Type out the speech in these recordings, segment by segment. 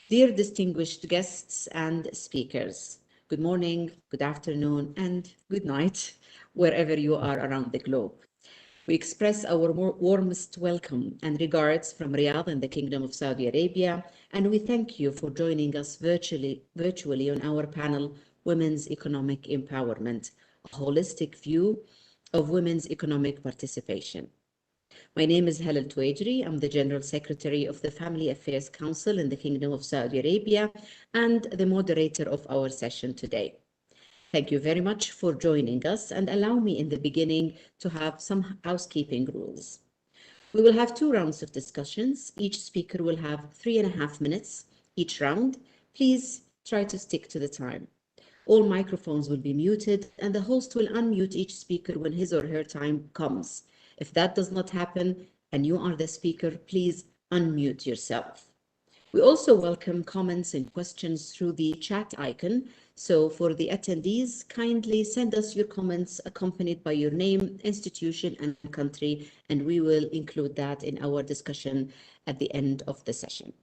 Dear distinguished guests and speakers, good morning, good afternoon, and good night, wherever you are around the globe. We express our warmest welcome and regards from Riyadh in the Kingdom of Saudi Arabia, and we thank you for joining us virtually on our panel, Women's Economic Empowerment, a holistic view of women's economic participation. My name is Halal Tuwajri. I'm the General Secretary of the Family Affairs Council in the Kingdom of Saudi Arabia and the moderator of our session today. Thank you very much for joining us, and allow me in the beginning to have some housekeeping rules. We will have 2 rounds of discussions. Each speaker will have 3.5 minutes each round. Please try to stick to the time. All microphones will be muted, and the host will unmute each speaker when his or her time comes. If that does not happen and you are the speaker, please unmute yourself. We also welcome comments and questions through the chat icon. So for the attendees, kindly send us your comments accompanied by your name, institution, and country, and we will include that in our discussion at the end of the session.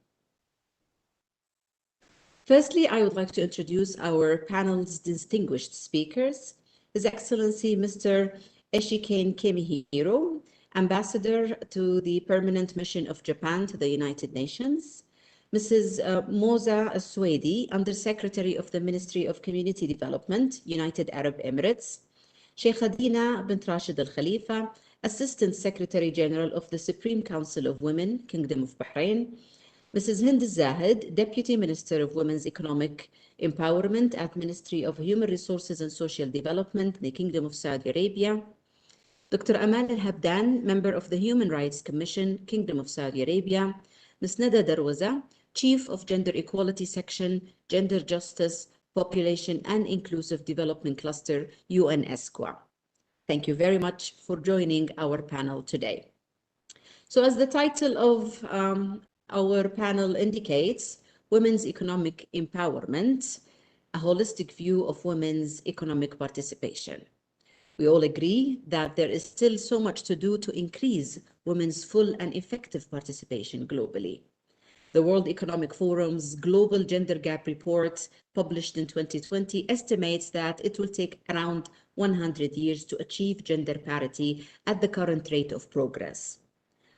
Firstly, I would like to introduce our panel's distinguished speakers. His Excellency Mr. Eshikane Kemihiro, Ambassador to the Permanent Mission of Japan to the United Nations. Mrs. Moza Aswedi, Undersecretary of the Ministry of Community Development, United Arab Emirates. Sheikh Hadina bint Rashid Al Khalifa, Assistant Secretary General of the Supreme Council of Women, Kingdom of Bahrain. Mrs. Hind Zahid, Deputy Minister of Women's Economic Empowerment at Ministry of Human Resources and Social Development, the Kingdom of Saudi Arabia. Dr. Amal Al-Habdan, Member of the Human Rights Commission, Kingdom of Saudi Arabia. Ms. Nada Darwaza, Chief of Gender Equality Section, Gender Justice, Population and Inclusive Development Cluster, UNESCO. Thank you very much for joining our panel today. So as the title of our panel indicates, Women's Economic Empowerment, a holistic view of women's economic participation. We all agree that there is still so much to do to increase women's full and effective participation globally. The World Economic Forum's Global Gender Gap Report, published in 2020, estimates that it will take around 100 years to achieve gender parity at the current rate of progress.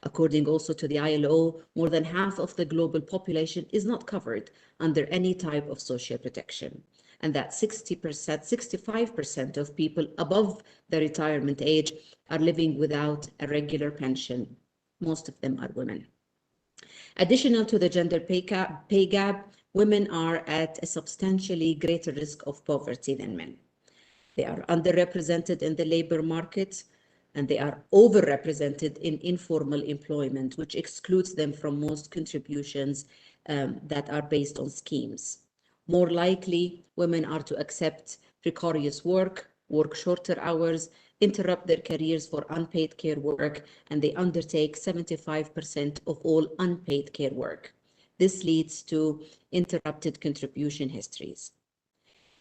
According also to the ILO, more than half of the global population is not covered under any type of social protection, and that 65% of people above the retirement age are living without a regular pension. Most of them are women. Additional to the gender pay gap, women are at a substantially greater risk of poverty than men. They are underrepresented in the labor market, and they are overrepresented in informal employment, which excludes them from most contributions that are based on schemes. More likely, women are to accept precarious work, work shorter hours, interrupt their careers for unpaid care work, and they undertake 75% of all unpaid care work. This leads to interrupted contribution histories.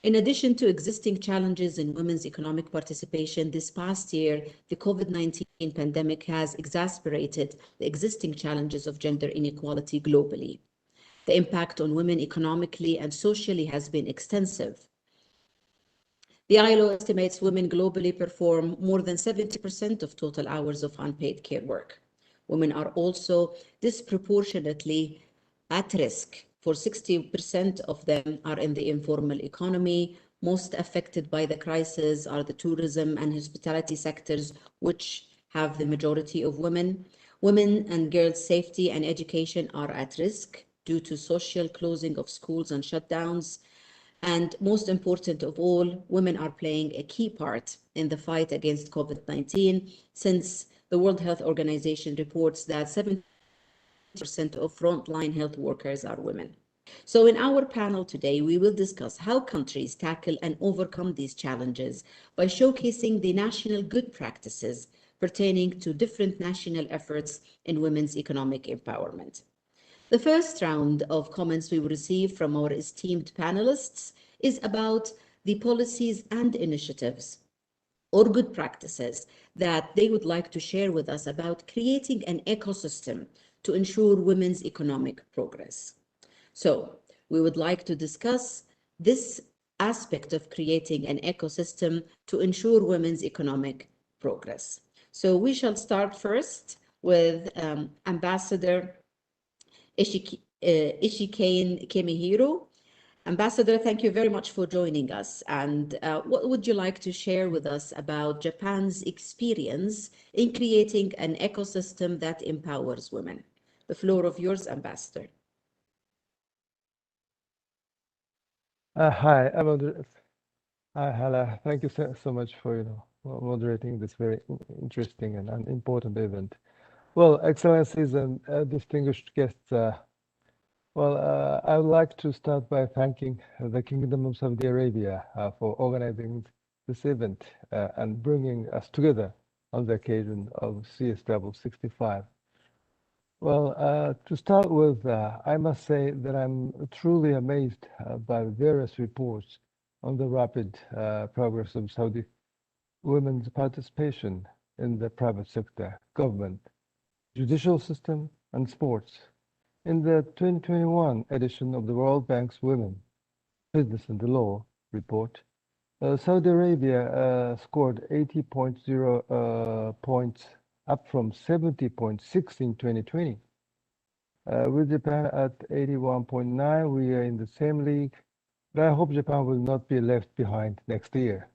In addition to existing challenges in women's economic participation, this past year, the COVID-19 pandemic has exacerbated the existing challenges of gender inequality globally. The impact on women economically and socially has been extensive. The ILO estimates women globally perform more than 70% of total hours of unpaid care work. Women are also disproportionately at risk, for 60% of them are in the informal economy. Most affected by the crisis are the tourism and hospitality sectors, which have the majority of women. Women and girls' safety and education are at risk due to social closing of schools and shutdowns. And most important of all, women are playing a key part in the fight against COVID-19, since the World Health Organization reports that 70% of frontline health workers are women. So in our panel today, we will discuss how countries tackle and overcome these challenges by showcasing the national good practices pertaining to different national efforts in women's economic empowerment. The first round of comments we will receive from our esteemed panelists is about the policies and initiatives or good practices that they would like to share with us about creating an ecosystem to ensure women's economic progress. So we would like to discuss this aspect of creating an ecosystem to ensure women's economic progress. So we shall start first with Ambassador Ishikain Kimihiro. Ambassador, thank you very much for joining us. And what would you like to share with us about Japan's experience in creating an ecosystem that empowers women? The floor of yours, Ambassador. Hi, hi, Hala. Thank you so much for moderating this very interesting and important event. Well, Excellencies and distinguished guests, I would like to start by thanking the Kingdom of Saudi Arabia for organizing this event and bringing us together on the occasion of CSW 65. Well, to start with, I must say that I'm truly amazed by various reports on the rapid progress of Saudi women's participation in the private sector, government, judicial system, and sports. In the 2021 edition of the World Bank's Women, Business and the Law report, Saudi Arabia scored 80.0 points, up from 70.6 in 2020. With Japan at 81.9, we are in the same league, but I hope Japan will not be left behind next year.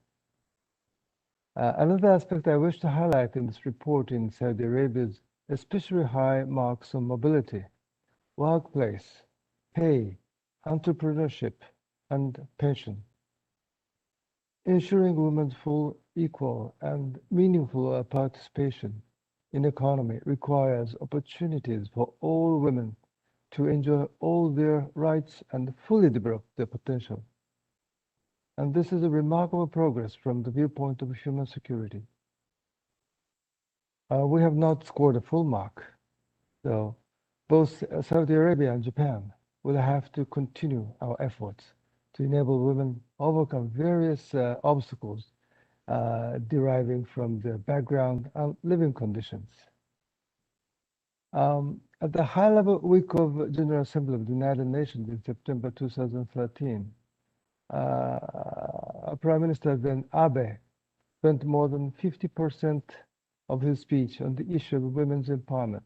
Another aspect I wish to highlight in this report in Saudi Arabia's especially high marks on mobility, workplace, pay, entrepreneurship, and pension. Ensuring women's full, equal, and meaningful participation in economy requires opportunities for all women to enjoy all their rights and fully develop their potential. And this is a remarkable progress from the viewpoint of human security. We have not scored a full mark, so both Saudi Arabia and Japan will have to continue our efforts to enable women overcome various obstacles deriving from their background and living conditions. At the high-level week of General Assembly of the United Nations in September 2013, Prime Minister then Abe spent more than 50% of his speech on the issue of women's empowerment.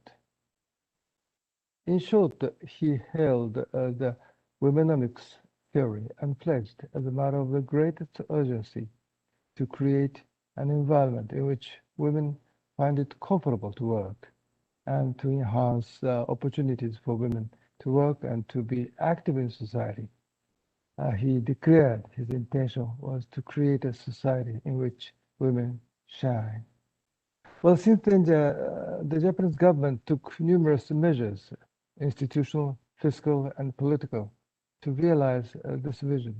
In short, he hailed the womenomics theory and pledged, as a matter of the greatest urgency, to create an environment in which women find it comfortable to work and to enhance opportunities for women to work and to be active in society. He declared his intention was to create a society in which women shine. Well, since then, the Japanese government took numerous measures, institutional, fiscal, and political, to realize this vision.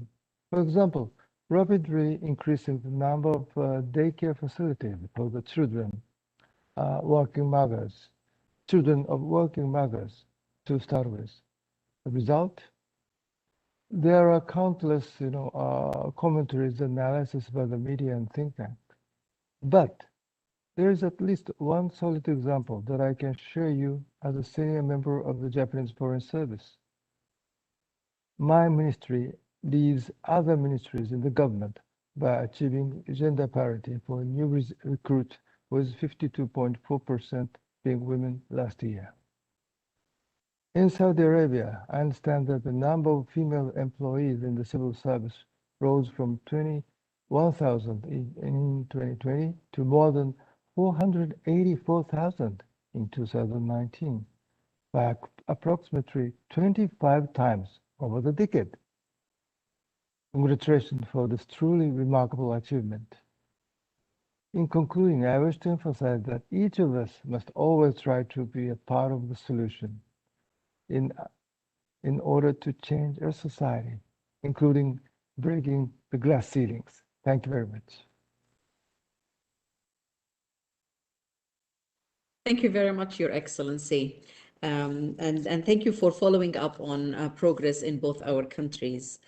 For example, rapidly increasing the number of daycare facilities for the children of working mothers, to start with. The result? There are countless, commentaries and analysis by the media and think tank. But there is at least one solid example that I can share you as a senior member of the Japanese Foreign Service. My ministry leads other ministries in the government by achieving gender parity for a new recruit with 52.4% being women last year. In Saudi Arabia, I understand that the number of female employees in the civil service rose from 21,000 in 2020 to more than 484,000 in 2019, by approximately 25 times over the decade. Congratulations for this truly remarkable achievement. In concluding, I wish to emphasize that each of us must always try to be a part of the solution in order to change our society, including breaking the glass ceilings. Thank you very much. Thank you very much, Your Excellency. And thank you for following up on progress in both our countries.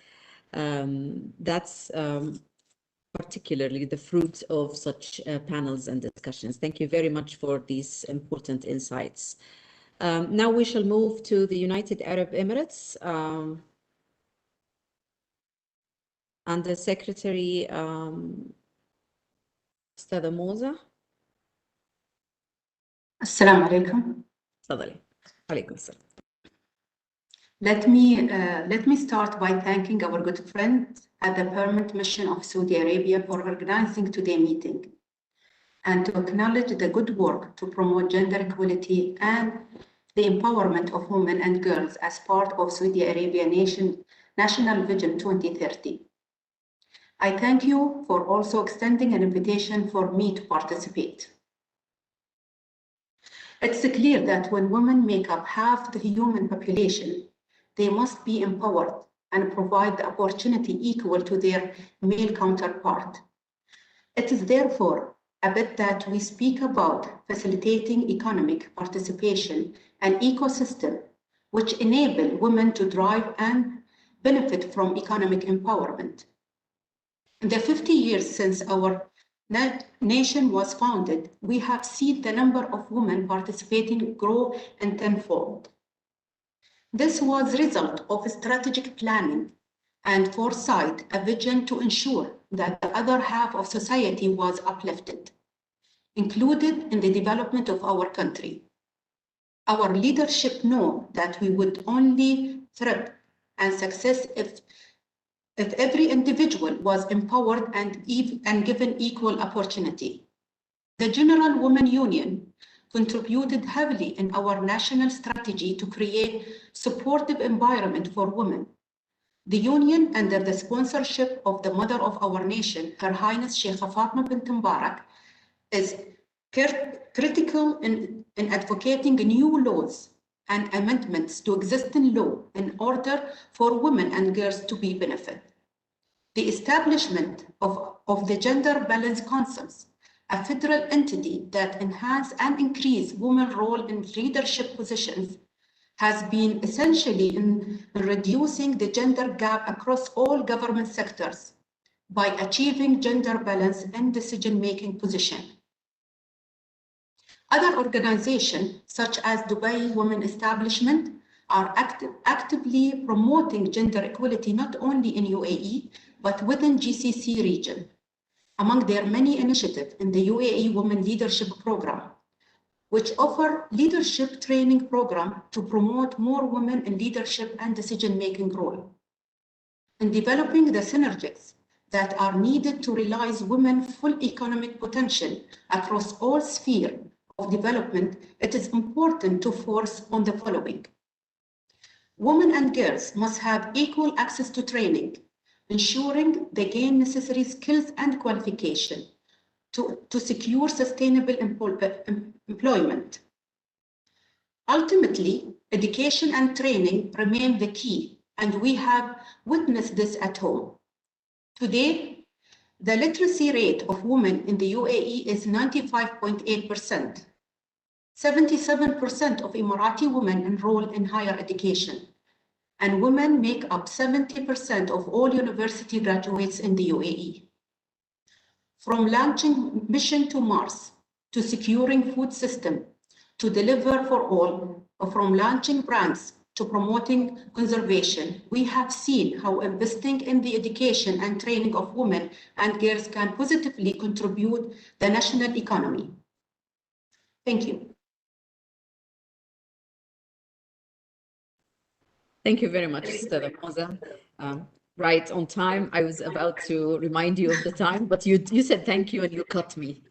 That's particularly the fruit of such panels and discussions. Thank you very much for these important insights. Now we shall move to the United Arab Emirates. And the Secretary, أستاذة موزة. السلام عليكم. تفضلي. عليكم السلام. Let me start by thanking our good friend at the Permanent Mission of Saudi Arabia for organizing today's meeting and to acknowledge the good work to promote gender equality and the empowerment of women and girls as part of Saudi Arabia National Vision 2030. I thank you for also extending an invitation for me to participate. It's clear that when women make up half the human population, they must be empowered and provide the opportunity equal to their male counterpart. It is therefore a bit that we speak about facilitating economic participation and ecosystem which enable women to drive and benefit from economic empowerment. In the 50 years since our nation was founded, we have seen the number of women participating grow in tenfold. This was a result of strategic planning and foresight, a vision to ensure that the other half of society was uplifted, included in the development of our country. Our leadership know that we would only thrive and success if every individual was empowered and given equal opportunity. The General Women Union contributed heavily in our national strategy to create supportive environment for women. The union, under the sponsorship of the mother of our nation, Her Highness Sheikha Fatma bint Mubarak, is critical in advocating new laws and amendments to existing law in order for women and girls to be benefit. The establishment of the Gender Balance Councils, a federal entity that enhance and increase women's role in leadership positions, has been essentially in reducing the gender gap across all government sectors by achieving gender balance in decision-making position. Other organizations, such as Dubai Women Establishment, are actively promoting gender equality not only in UAE, but within GCC region. Among their many initiatives in the UAE Women Leadership Program, which offer leadership training program to promote more women in leadership and decision-making role. In developing the synergies that are needed to realize women's full economic potential across all spheres of development, it is important to focus on the following. Women and girls must have equal access to training, ensuring they gain necessary skills and qualification to secure sustainable employment. Ultimately, education and training remain the key, and we have witnessed this at home. Today, the literacy rate of women in the UAE is 95.8%. 77% of Emirati women enroll in higher education, and women make up 70% of all university graduates in the UAE. From launching Mission to Mars, to securing food system, to deliver for all, or from launching brands to promoting conservation, we have seen how investing in the education and training of women and girls can positively contribute to the national economy. Thank you. Thank you very much, Stella Moza. Right on time. I was about to remind you of the time, but you said thank you and you cut me.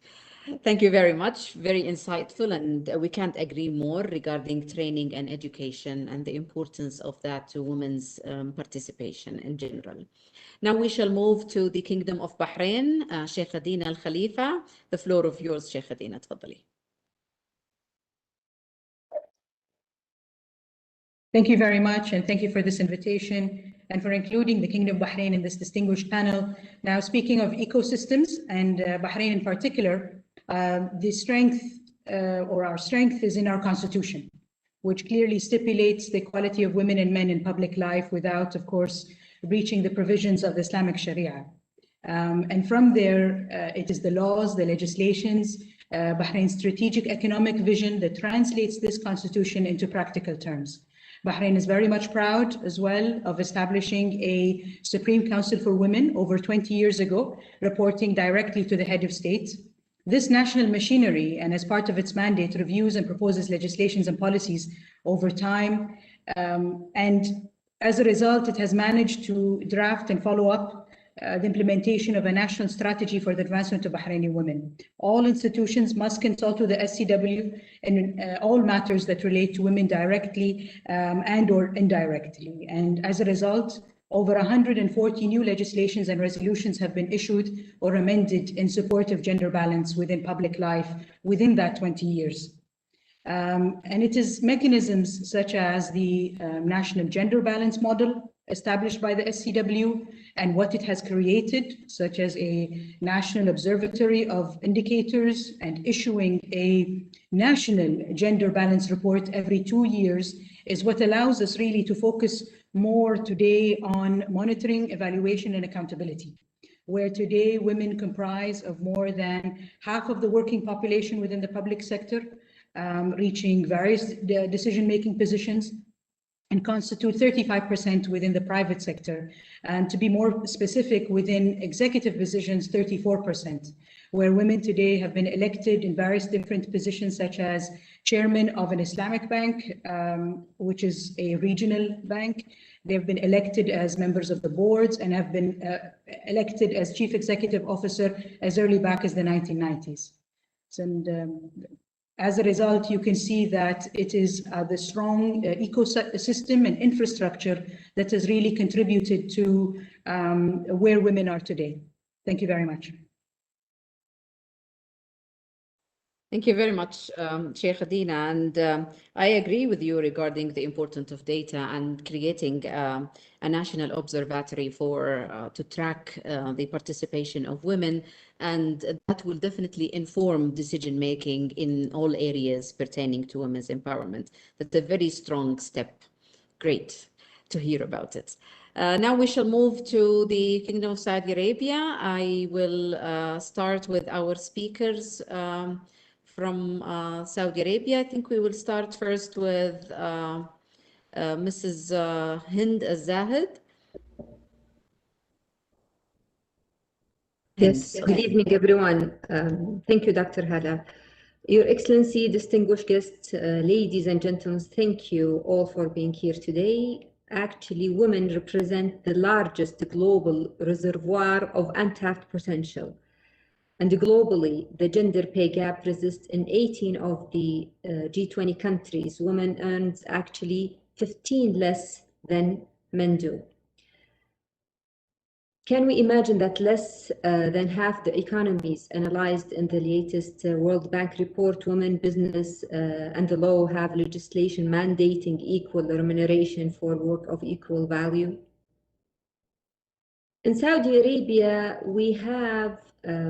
Thank you very much. Very insightful, and we can't agree more regarding training and education and the importance of that to women's participation in general. Now we shall move to the Kingdom of Bahrain. Sheikha Dina Al Khalifa, the floor of yours, Sheikha Dina. تفضلي. Thank you very much, and thank you for this invitation and for including the Kingdom of Bahrain in this distinguished panel. Now, speaking of ecosystems and Bahrain in particular, the strength or our strength is in our constitution, which clearly stipulates the equality of women and men in public life without, of course, breaching the provisions of the Islamic Sharia. And from there, it is the laws, the legislations, Bahrain's strategic economic vision that translates this constitution into practical terms. Bahrain is very much proud as well of establishing a Supreme Council for Women over 20 years ago, reporting directly to the head of state. This national machinery, and as part of its mandate, reviews and proposes legislations and policies over time. And as a result, it has managed to draft and follow up the implementation of a national strategy for the advancement of Bahraini women. All institutions must consult with the SCW in all matters that relate to women directly and or indirectly. And as a result, over 140 new legislations and resolutions have been issued or amended in support of gender balance within public life within that 20 years. And it is mechanisms such as the National Gender Balance Model established by the SCW and what it has created, such as a national observatory of indicators and issuing a national gender balance report every 2 years, is what allows us really to focus more today on monitoring, evaluation, and accountability, where today women comprise of more than half of the working population within the public sector, reaching various decision-making positions, and constitute 35% within the private sector. And to be more specific, within executive positions, 34%, where women today have been elected in various different positions, such as chairman of an Islamic bank, which is a regional bank. They've been elected as members of the boards and have been elected as chief executive officer as early back as the 1990s. And as a result, you can see that it is the strong ecosystem and infrastructure that has really contributed to where women are today. Thank you very much. Thank you very much, Sheikh Adina. And I agree with you regarding the importance of data and creating a national observatory for to track the participation of women, and that will definitely inform decision making in all areas pertaining to women's empowerment. That's a very strong step. Great to hear about it. Now we shall move to the Kingdom of Saudi Arabia. I will start with our speakers from Saudi Arabia. I think we will start first with Mrs. Hind Al-Zahid. Yes, good evening, everyone. Thank you, Dr. Hala. Your Excellency, distinguished guests, ladies and gentlemen, thank you all for being here today. Actually, women represent the largest global reservoir of untapped potential. And globally, the gender pay gap persists in 18 of the G20 countries. Women earn actually 15 less than men do. Can we imagine that less than half the economies analyzed in the latest World Bank report, women, business, and the law have legislation mandating equal remuneration for work of equal value? In Saudi Arabia, we have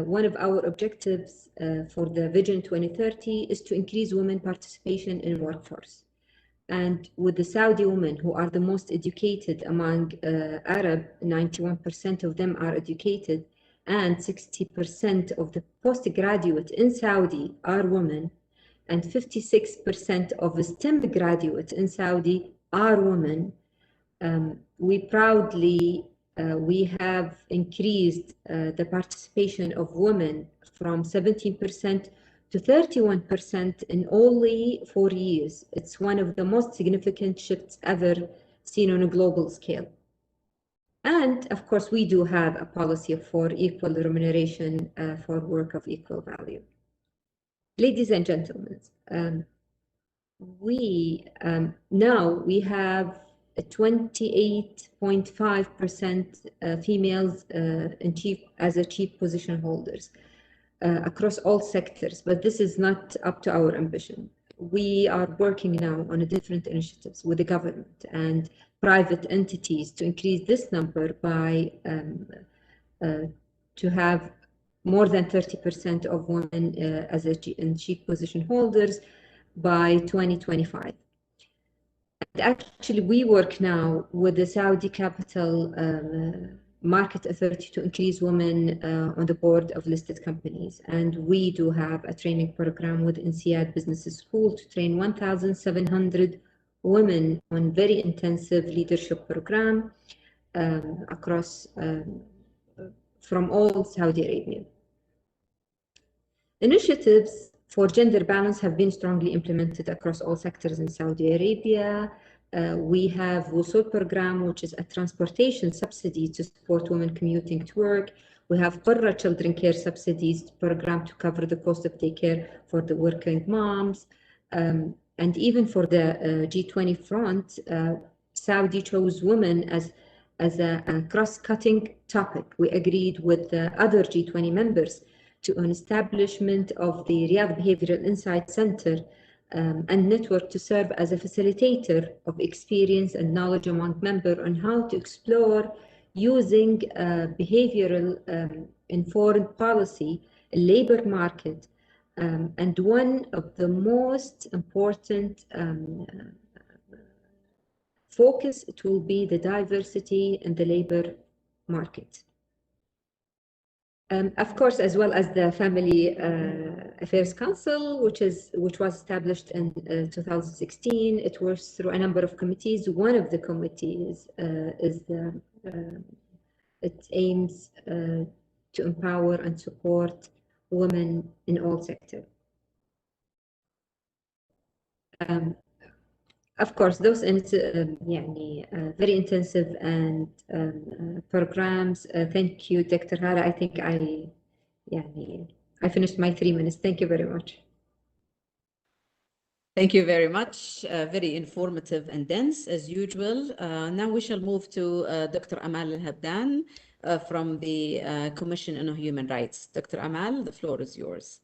one of our objectives for the Vision 2030 is to increase women participation in workforce. And with the Saudi women who are the most educated among Arab, 91% of them are educated, and 60% of the postgraduate in Saudi are women, and 56% of the STEM graduates in Saudi are women. We proudly we have increased the participation of women from 17% to 31% in only 4 years. It's one of the most significant shifts ever seen on a global scale. And of course, we do have a policy for equal remuneration for work of equal value. Ladies and gentlemen, now we have 28.5% females as chief position holders across all sectors, but this is not up to our ambition. We are working now on different initiatives with the government and private entities to increase this number by to have more than 30% of women as in chief position holders by 2025. And actually, we work now with the Saudi capital market authority to increase women on the board of listed companies. And we do have a training program with INSEAD Business School to train 1,700 women on very intensive leadership program across from all Saudi Arabia. Initiatives for gender balance have been strongly implemented across all sectors in Saudi Arabia. We have WUSUL program, which is a transportation subsidy to support women commuting to work. We have Qurra children care subsidies program to cover the cost of daycare for the working moms. And even for the G20 front, Saudi chose women as a cross-cutting topic. We agreed with the other G20 members to an establishment of the Riyadh Behavioral Insight Center and network to serve as a facilitator of experience and knowledge among members on how to explore using behavioral informed policy, labor market, and one of the most important focus, it will be the diversity in the labor market. Of course, as well as the Family Affairs Council, which was established in 2016. It works through a number of committees. One of the committees it aims to empower and support women in all sectors. Of course, those very intensive and programs. Thank you, Dr. Hala. I think I finished my 3 minutes. Thank you very much. Thank you very much. Very informative and dense as usual. Now we shall move to Dr. Amal Al-Habdan from the Commission on Human Rights. Dr. Amal, the floor is yours.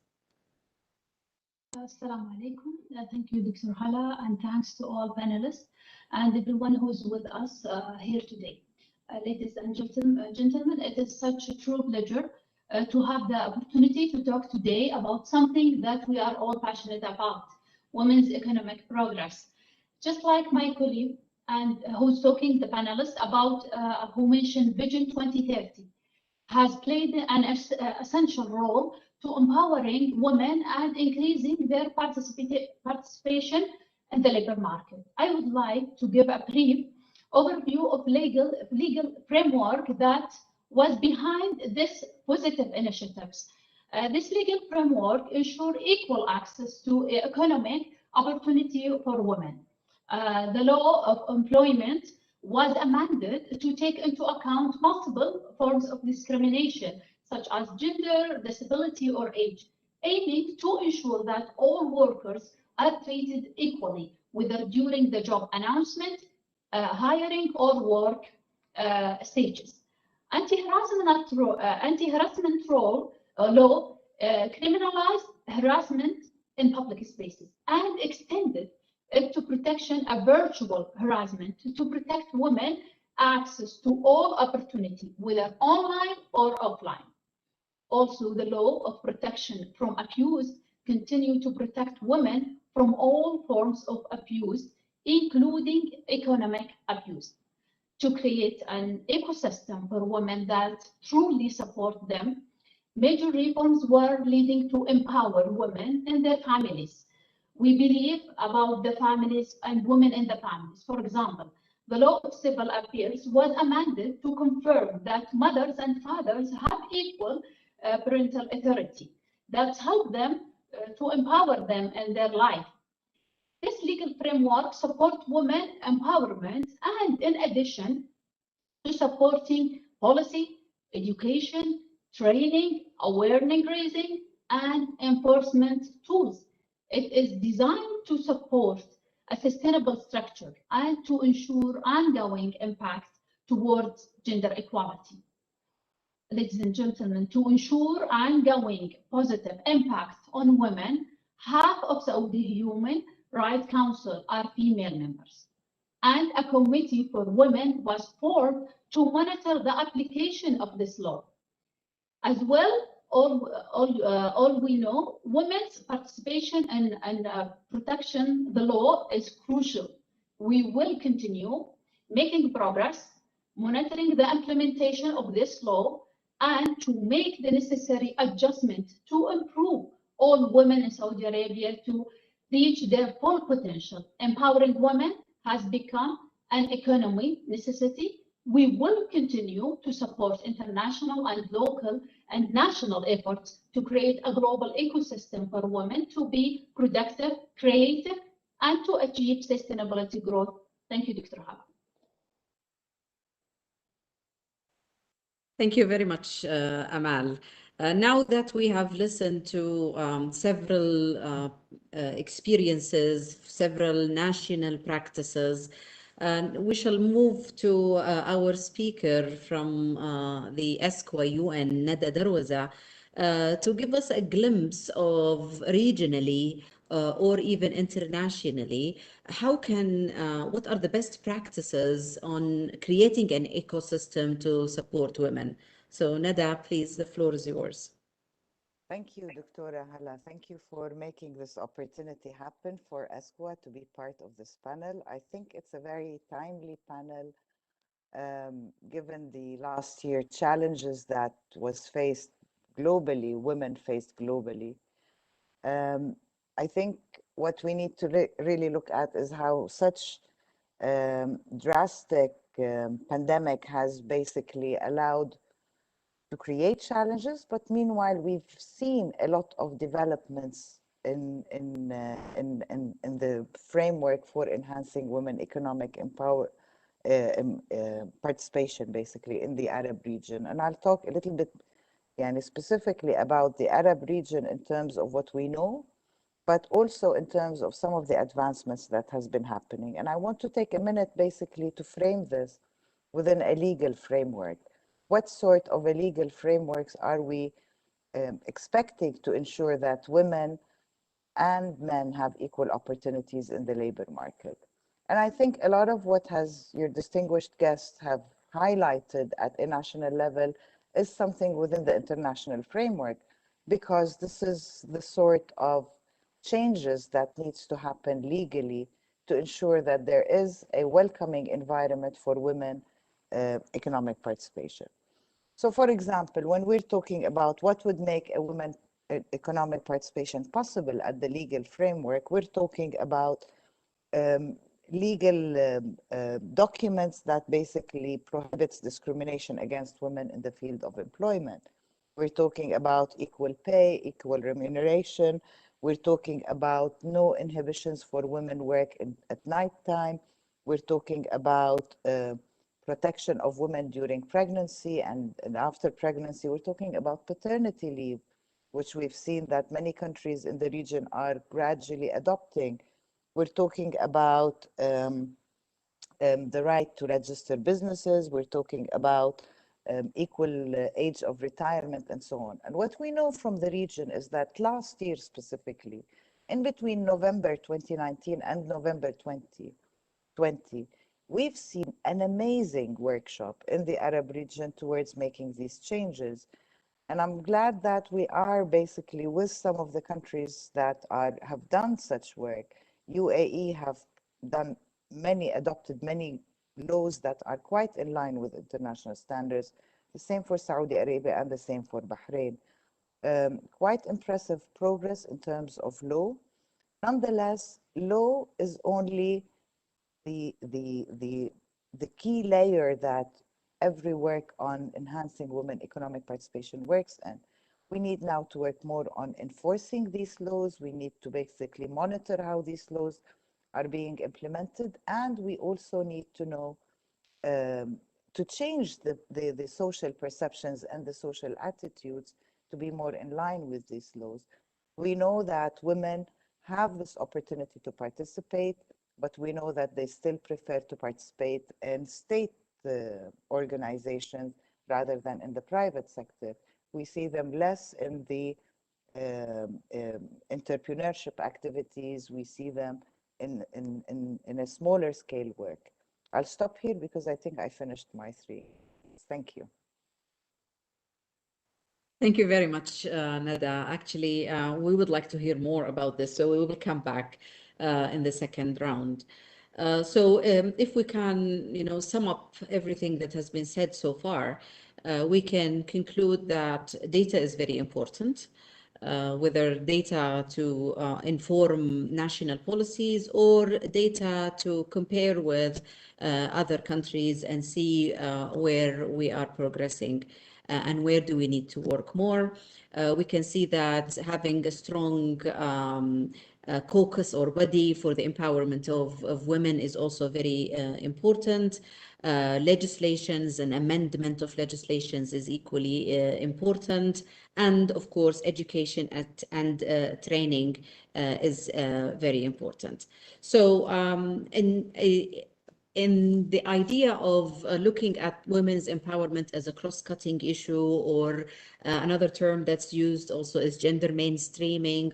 Assalamu alaikum. Thank you, Dr. Hala, and thanks to all panelists and everyone who's with us here today. Ladies and gentlemen, it is such a true pleasure to have the opportunity to talk today about something that we are all passionate about, women's economic progress. Just like my colleague and who's talking, the panelist, about who mentioned Vision 2030, has played an essential role to empowering women and increasing their participation in the labor market. I would like to give a brief overview of legal framework that was behind this positive initiatives. This legal framework ensures equal access to economic opportunity for women. The law of employment was amended to take into account multiple forms of discrimination, such as gender, disability, or age, aiming to ensure that all workers are treated equally, whether during the job announcement, hiring, or work stages. Anti-harassment law criminalized harassment in public spaces and extended it to protection of virtual harassment to protect women access to all opportunity, whether online or offline. Also, the law of protection from abuse continue to protect women from all forms of abuse, including economic abuse, to create an ecosystem for women that truly support them. Major reforms were leading to empower women and their families. We believe about the families and women in the families. For example, the law of civil affairs was amended to confirm that mothers and fathers have equal parental authority. That helped them to empower them in their life. This legal framework supports women empowerment and, in addition to supporting policy, education, training, awareness raising, and enforcement tools. It is designed to support a sustainable structure and to ensure ongoing impact towards gender equality. Ladies and gentlemen, to ensure ongoing positive impact on women, half of Saudi Human Rights Council are female members, and a committee for women was formed to monitor the application of this law. As well, all we know, women's participation and protection, the law is crucial. We will continue making progress, monitoring the implementation of this law, and to make the necessary adjustment to improve all women in Saudi Arabia to reach their full potential. Empowering women has become an economic necessity. We will continue to support international and local and national efforts to create a global ecosystem for women to be productive, creative, and to achieve sustainability growth. Thank you, Dr. Haba. Thank you very much, Amal. Now that we have listened to several experiences, several national practices, we shall move to our speaker from the ESCWA UN, Nada Darwaza, to give us a glimpse of regionally or even internationally, what are the best practices on creating an ecosystem to support women? So Nada, please, the floor is yours. Thank you, Dr. Hala. Thank you for making this opportunity happen for ESCWA to be part of this panel. I think it's a very timely panel, given the last year challenges that was faced globally, women faced globally. I think what we need to really look at is how such drastic pandemic has basically allowed to create challenges, but meanwhile we've seen a lot of developments in the framework for enhancing women economic participation, basically in the Arab region. And I'll talk a little bit, specifically about the Arab region in terms of what we know, but also in terms of some of the advancements that has been happening. And I want to take a minute basically to frame this within a legal framework. What sort of a legal frameworks are we expecting to ensure that women and men have equal opportunities in the labor market? And I think a lot of what your distinguished guests have highlighted at a national level is something within the international framework, because this is the sort of changes that needs to happen legally to ensure that there is a welcoming environment for women economic participation. So for example, when we're talking about what would make a woman economic participation possible at the legal framework, we're talking about legal documents that basically prohibits discrimination against women in the field of employment. We're talking about equal pay, equal remuneration. We're talking about no inhibitions for women work at nighttime. We're talking about protection of women during pregnancy and after pregnancy. We're talking about paternity leave, which we've seen that many countries in the region are gradually adopting. We're talking about the right to register businesses. We're talking about equal age of retirement and so on. And what we know from the region is that last year specifically, in between November 2019 and November 2020, we've seen an amazing workshop in the Arab region towards making these changes. And I'm glad that we are basically with some of the countries that have done such work. UAE have adopted many laws that are quite in line with international standards. The same for Saudi Arabia and the same for Bahrain. Quite impressive progress in terms of law. Nonetheless, law is only the key layer that every work on enhancing women economic participation works in. We need now to work more on enforcing these laws. We need to basically monitor how these laws are being implemented, and we also need to know to change the social perceptions and the social attitudes to be more in line with these laws. We know that women have this opportunity to participate, but we know that they still prefer to participate in state organizations rather than in the private sector. We see them less in the entrepreneurship activities. We see them in a smaller scale work. I'll stop here because I think I finished my 3. Thank you. Thank you very much, Nada. Actually, we would like to hear more about this, so we will come back in the second round. If we can, sum up everything that has been said so far, we can conclude that data is very important, whether data to inform national policies or data to compare with other countries and see where we are progressing and where do we need to work more. We can see that having a strong caucus or body for the empowerment of women is also very important. Legislations and amendment of legislations is equally important. And of course, education and training is very important. So in the idea of looking at women's empowerment as a cross-cutting issue, or another term that's used also is gender mainstreaming,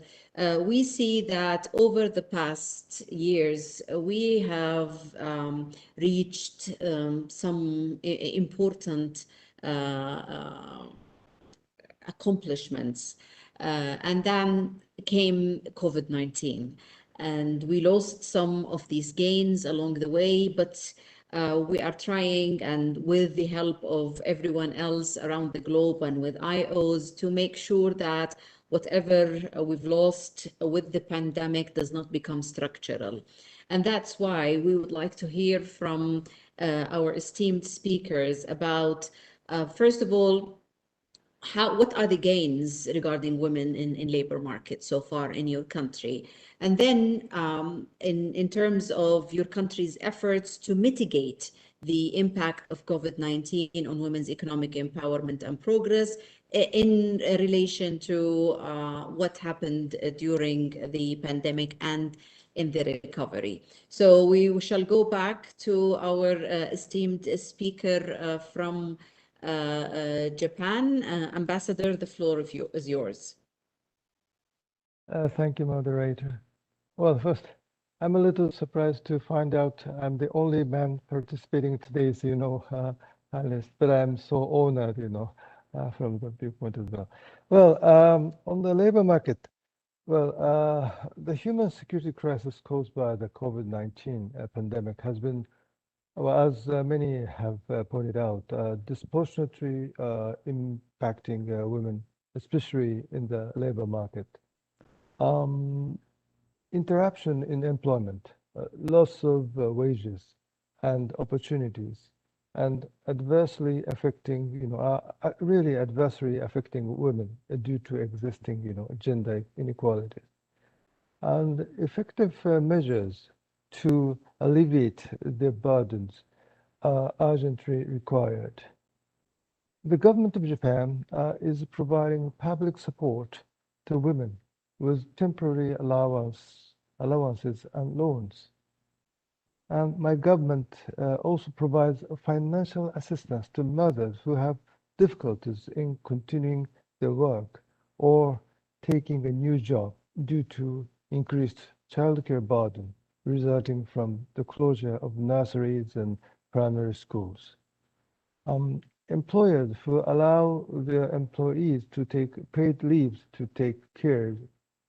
we see that over the past years, we have reached some important accomplishments. And then came COVID-19. And we lost some of these gains along the way, but we are trying, and with the help of everyone else around the globe and with IOs, to make sure that whatever we've lost with the pandemic does not become structural. And that's why we would like to hear from our esteemed speakers about, first of all, what are the gains regarding women in labor market so far in your country? And then in terms of your country's efforts to mitigate the impact of COVID-19 on women's economic empowerment and progress in relation to what happened during the pandemic and in the recovery. So we shall go back to our esteemed speaker from Japan. Ambassador, the floor is yours. Thank you, moderator. Well, first, I'm a little surprised to find out I'm the only man participating in today's, list, but I'm so honored, from the viewpoint as well. Well, on the labor market, well, the human security crisis caused by the COVID-19 pandemic has been, well, as many have pointed out, disproportionately impacting women, especially in the labor market. Interruption in employment, loss of wages and opportunities, and adversely affecting, really adversely affecting women due to existing, gender inequalities. And effective measures to alleviate their burdens are urgently required. The government of Japan is providing public support to women with temporary allowances and loans. And my government also provides financial assistance to mothers who have difficulties in continuing their work or taking a new job due to increased childcare burden resulting from the closure of nurseries and primary schools. Employers who allow their employees to take paid leaves to take care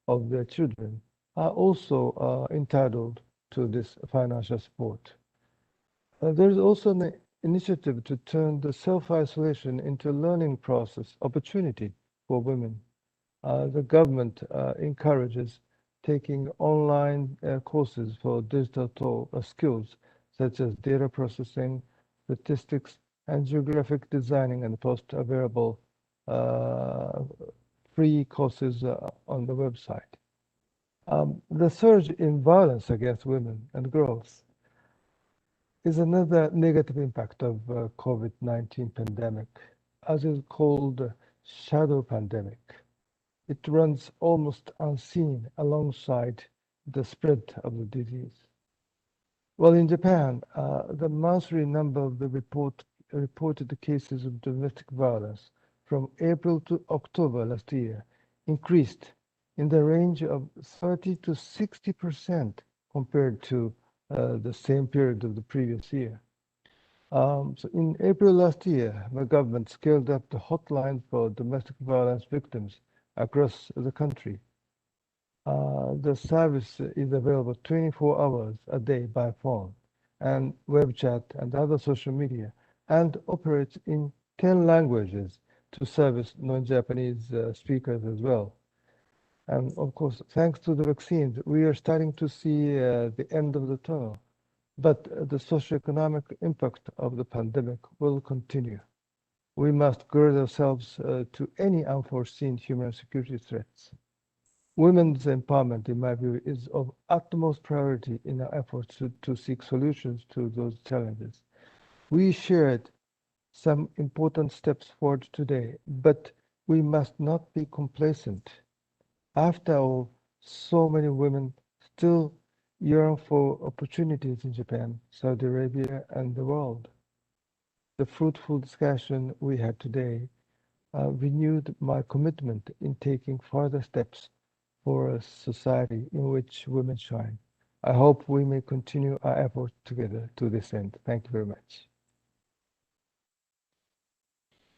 of their children are also entitled to this financial support. There is also an initiative to turn the self-isolation into a learning process opportunity for women. The government encourages taking online courses for digital skills such as data processing, statistics, and geographic designing, and post available free courses on the website. The surge in violence against women and girls is another negative impact of COVID-19 pandemic, as is called shadow pandemic. It runs almost unseen alongside the spread of the disease. Well, in Japan, the monthly number of the reported cases of domestic violence from April to October last year increased in the range of 30 to 60% compared to the same period of the previous year. So in April last year, the government scaled up the hotline for domestic violence victims across the country. The service is available 24 hours a day by phone and web chat and other social media, and operates in 10 languages to service non-Japanese speakers as well. And of course, thanks to the vaccines, we are starting to see the end of the tunnel. But the socioeconomic impact of the pandemic will continue. We must gird ourselves to any unforeseen human security threats. Women's empowerment, in my view, is of utmost priority in our efforts to seek solutions to those challenges. We shared some important steps forward today, but we must not be complacent. After all, so many women still yearn for opportunities in Japan, Saudi Arabia, and the world. The fruitful discussion we had today renewed my commitment in taking further steps for a society in which women shine. I hope we may continue our efforts together to this end. Thank you very much.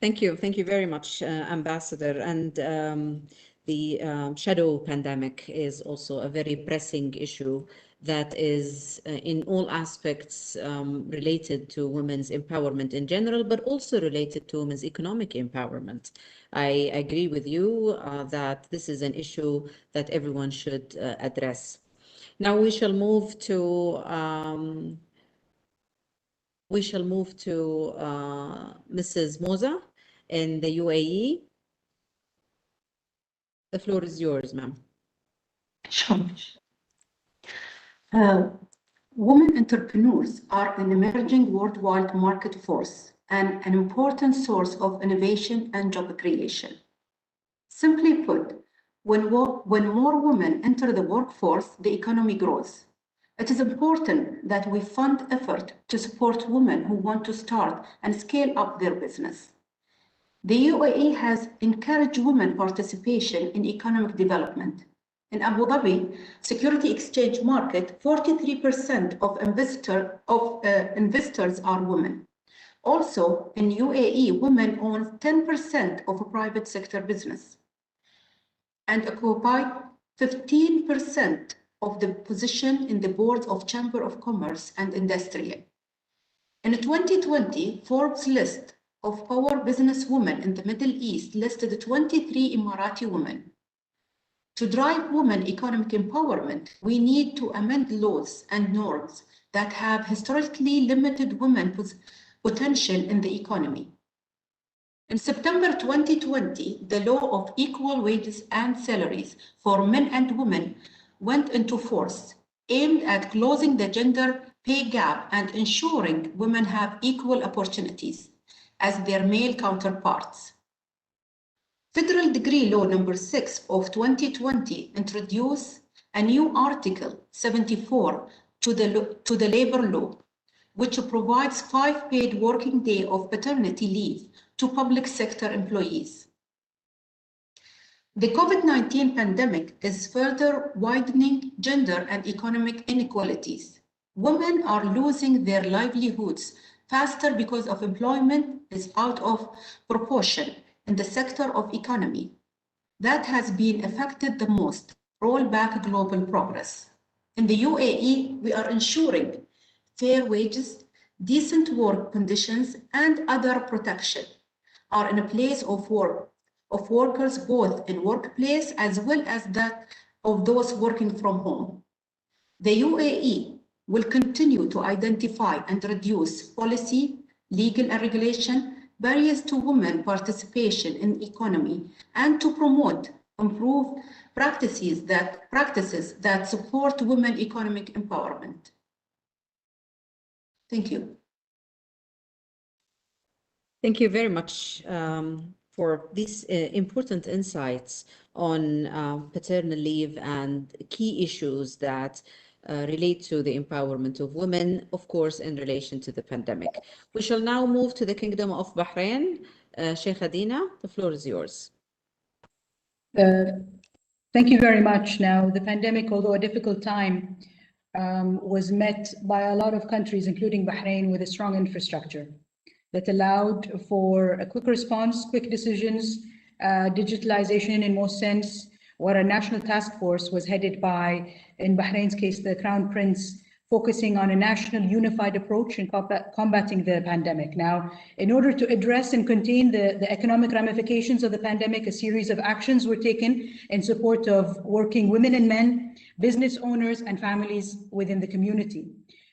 Thank you. Thank you very much, Ambassador. And the shadow pandemic is also a very pressing issue that is in all aspects related to women's empowerment in general, but also related to women's economic empowerment. I agree with you that this is an issue that everyone should address. Now we shall move to Mrs. Moza in the UAE. The floor is yours, ma'am. Sure. Women entrepreneurs are an emerging worldwide market force and an important source of innovation and job creation. Simply put, when more women enter the workforce, the economy grows. It is important that we fund effort to support women who want to start and scale up their business. The UAE has encouraged women participation in economic development. In Abu Dhabi Security Exchange market, 43% of investors are women. Also, in UAE, women own 10% of a private sector business and occupy 15% of the position in the boards of Chamber of Commerce and Industry. In 2020, Forbes list of power businesswomen in the Middle East listed 23 Emirati women. To drive women economic empowerment, we need to amend laws and norms that have historically limited women's potential in the economy. In September 2020, the law of equal wages and salaries for men and women went into force, aimed at closing the gender pay gap and ensuring women have equal opportunities as their male counterparts. Federal Decree Law number 6 of 2020 introduced a new Article 74 to the labor law, which provides 5 paid working days of paternity leave to public sector employees. The COVID-19 pandemic is further widening gender and economic inequalities. Women are losing their livelihoods faster because of employment is out of proportion in the sector of economy that has been affected the most. Roll back global progress. In the UAE, we are ensuring fair wages, decent work conditions, and other protection are in a place of work of workers both in workplace as well as that of those working from home. The UAE will continue to identify and reduce policy, legal and regulation barriers to women participation in the economy and to promote improved practices that support women economic empowerment. Thank you. Thank you very much for these important insights on paternal leave and key issues that relate to the empowerment of women, of course, in relation to the pandemic. We shall now move to the Kingdom of Bahrain. Sheikh Adina, the floor is yours. Thank you very much. Now, the pandemic, although a difficult time, was met by a lot of countries, including Bahrain, with a strong infrastructure that allowed for a quick response, quick decisions, digitalization in most sense, where a national task force was headed by, in Bahrain's case, the Crown Prince, focusing on a national unified approach in combating the pandemic. Now, in order to address and contain the economic ramifications of the pandemic, a series of actions were taken in support of working women and men, business owners, and families within the community.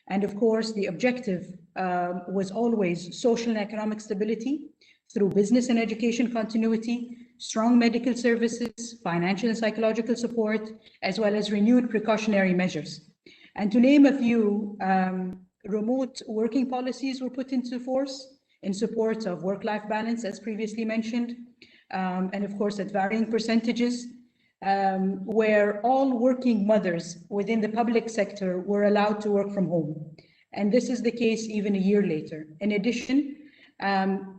And of course, the objective was always social and economic stability through business and education continuity, strong medical services, financial and psychological support, as well as renewed precautionary measures. And to name a few, remote working policies were put into force in support of work-life balance, as previously mentioned, and of course at varying percentages, where all working mothers within the public sector were allowed to work from home. And this is the case even a year later. In addition,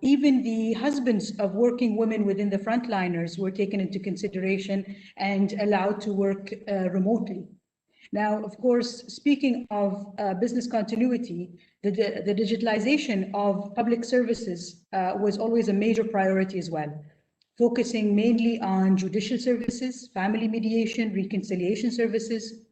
even the husbands of working women within the frontliners were taken into consideration and allowed to work remotely. Now, of course, speaking of business continuity, the digitalization of public services was always a major priority as well, focusing mainly on judicial services, family mediation, reconciliation services,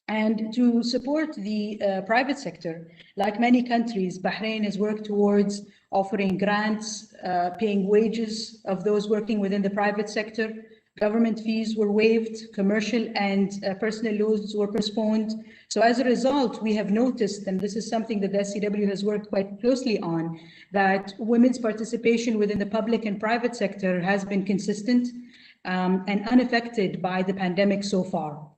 and to support the private sector. Like many countries, Bahrain has worked towards offering grants, paying wages of those working within the private sector. Government fees were waived, commercial and personal loans were postponed. So as a result, we have noticed, and this is something that the SCW has worked quite closely on, that women's participation within the public and private sector has been consistent and unaffected by the pandemic so far.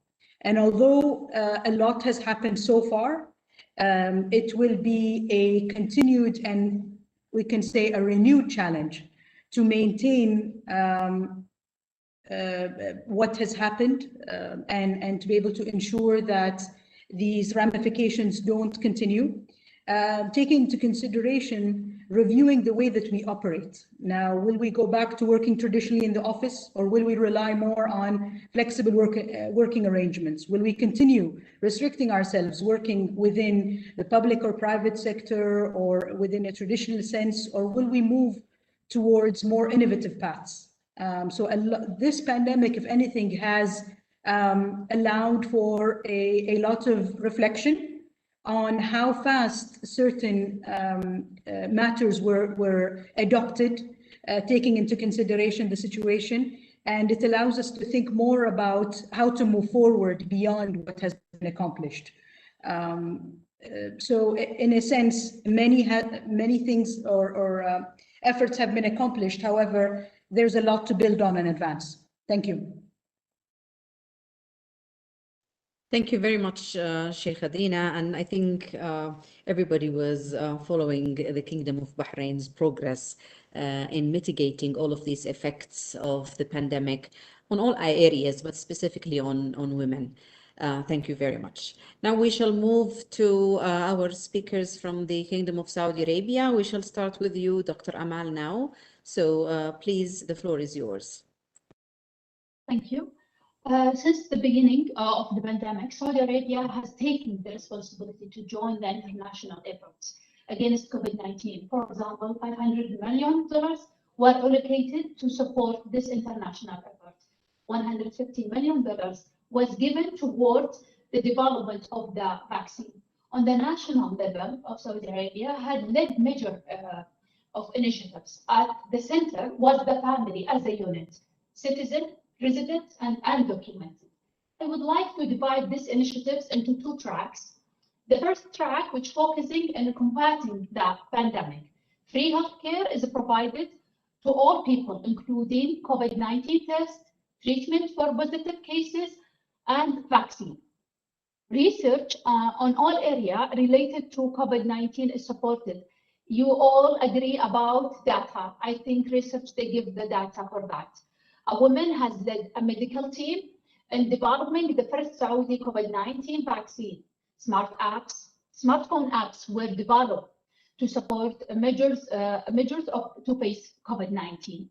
And although a lot has happened so far, it will be a continued and we can say a renewed challenge to maintain what has happened and to be able to ensure that these ramifications don't continue, taking into consideration reviewing the way that we operate. Now, will we go back to working traditionally in the office, or will we rely more on flexible working arrangements? Will we continue restricting ourselves, working within the public or private sector or within a traditional sense, or will we move towards more innovative paths? This pandemic, if anything, has allowed for a lot of reflection on how fast certain matters were adopted, taking into consideration the situation. And it allows us to think more about how to move forward beyond what has been accomplished. So in a sense, many things or efforts have been accomplished. However, there's a lot to build on and advance. Thank you. Thank you very much, Sheikh Adina. And I think everybody was following the Kingdom of Bahrain's progress in mitigating all of these effects of the pandemic on all areas, but specifically on women. Thank you very much. Now we shall move to our speakers from the Kingdom of Saudi Arabia. We shall start with you, Dr. Amal, now. So please, the floor is yours. Thank you. Since the beginning of the pandemic, Saudi Arabia has taken the responsibility to join the international efforts against COVID-19. For example, $500 million were allocated to support this international effort. $150 million was given towards the development of the vaccine. On the national level of Saudi Arabia had led major of initiatives. At the center was the family as a unit, citizen, resident, and undocumented. I would like to divide these initiatives into two tracks. The first track, which focusing on combating the pandemic. Free healthcare is provided to all people, including COVID-19 tests, treatment for positive cases, and vaccine. Research on all areas related to COVID-19 is supported. You all agree about data. I think research, they give the data for that. A woman has led a medical team in developing the first Saudi COVID-19 vaccine. Smartphone apps were developed to support measures to face COVID-19.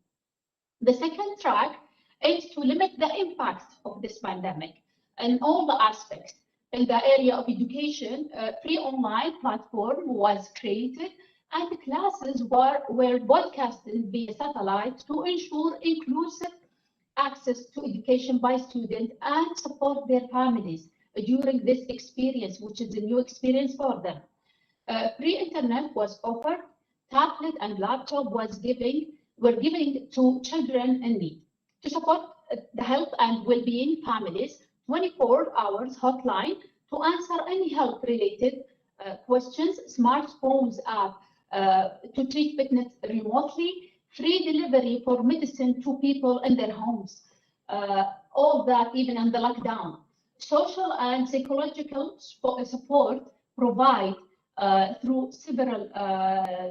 The second track aims to limit the impact of this pandemic in all the aspects. In the area of education, a free online platform was created and classes were broadcasted via satellite to ensure inclusive access to education by students and support their families during this experience, which is a new experience for them. Pre-internet was offered, tablet and laptop were giving to children in need. To support the health and well-being families, 24 hours hotline to answer any health-related questions, smartphones app to treat fitness remotely, free delivery for medicine to people in their homes. All that even in the lockdown. Social and psychological support provide through several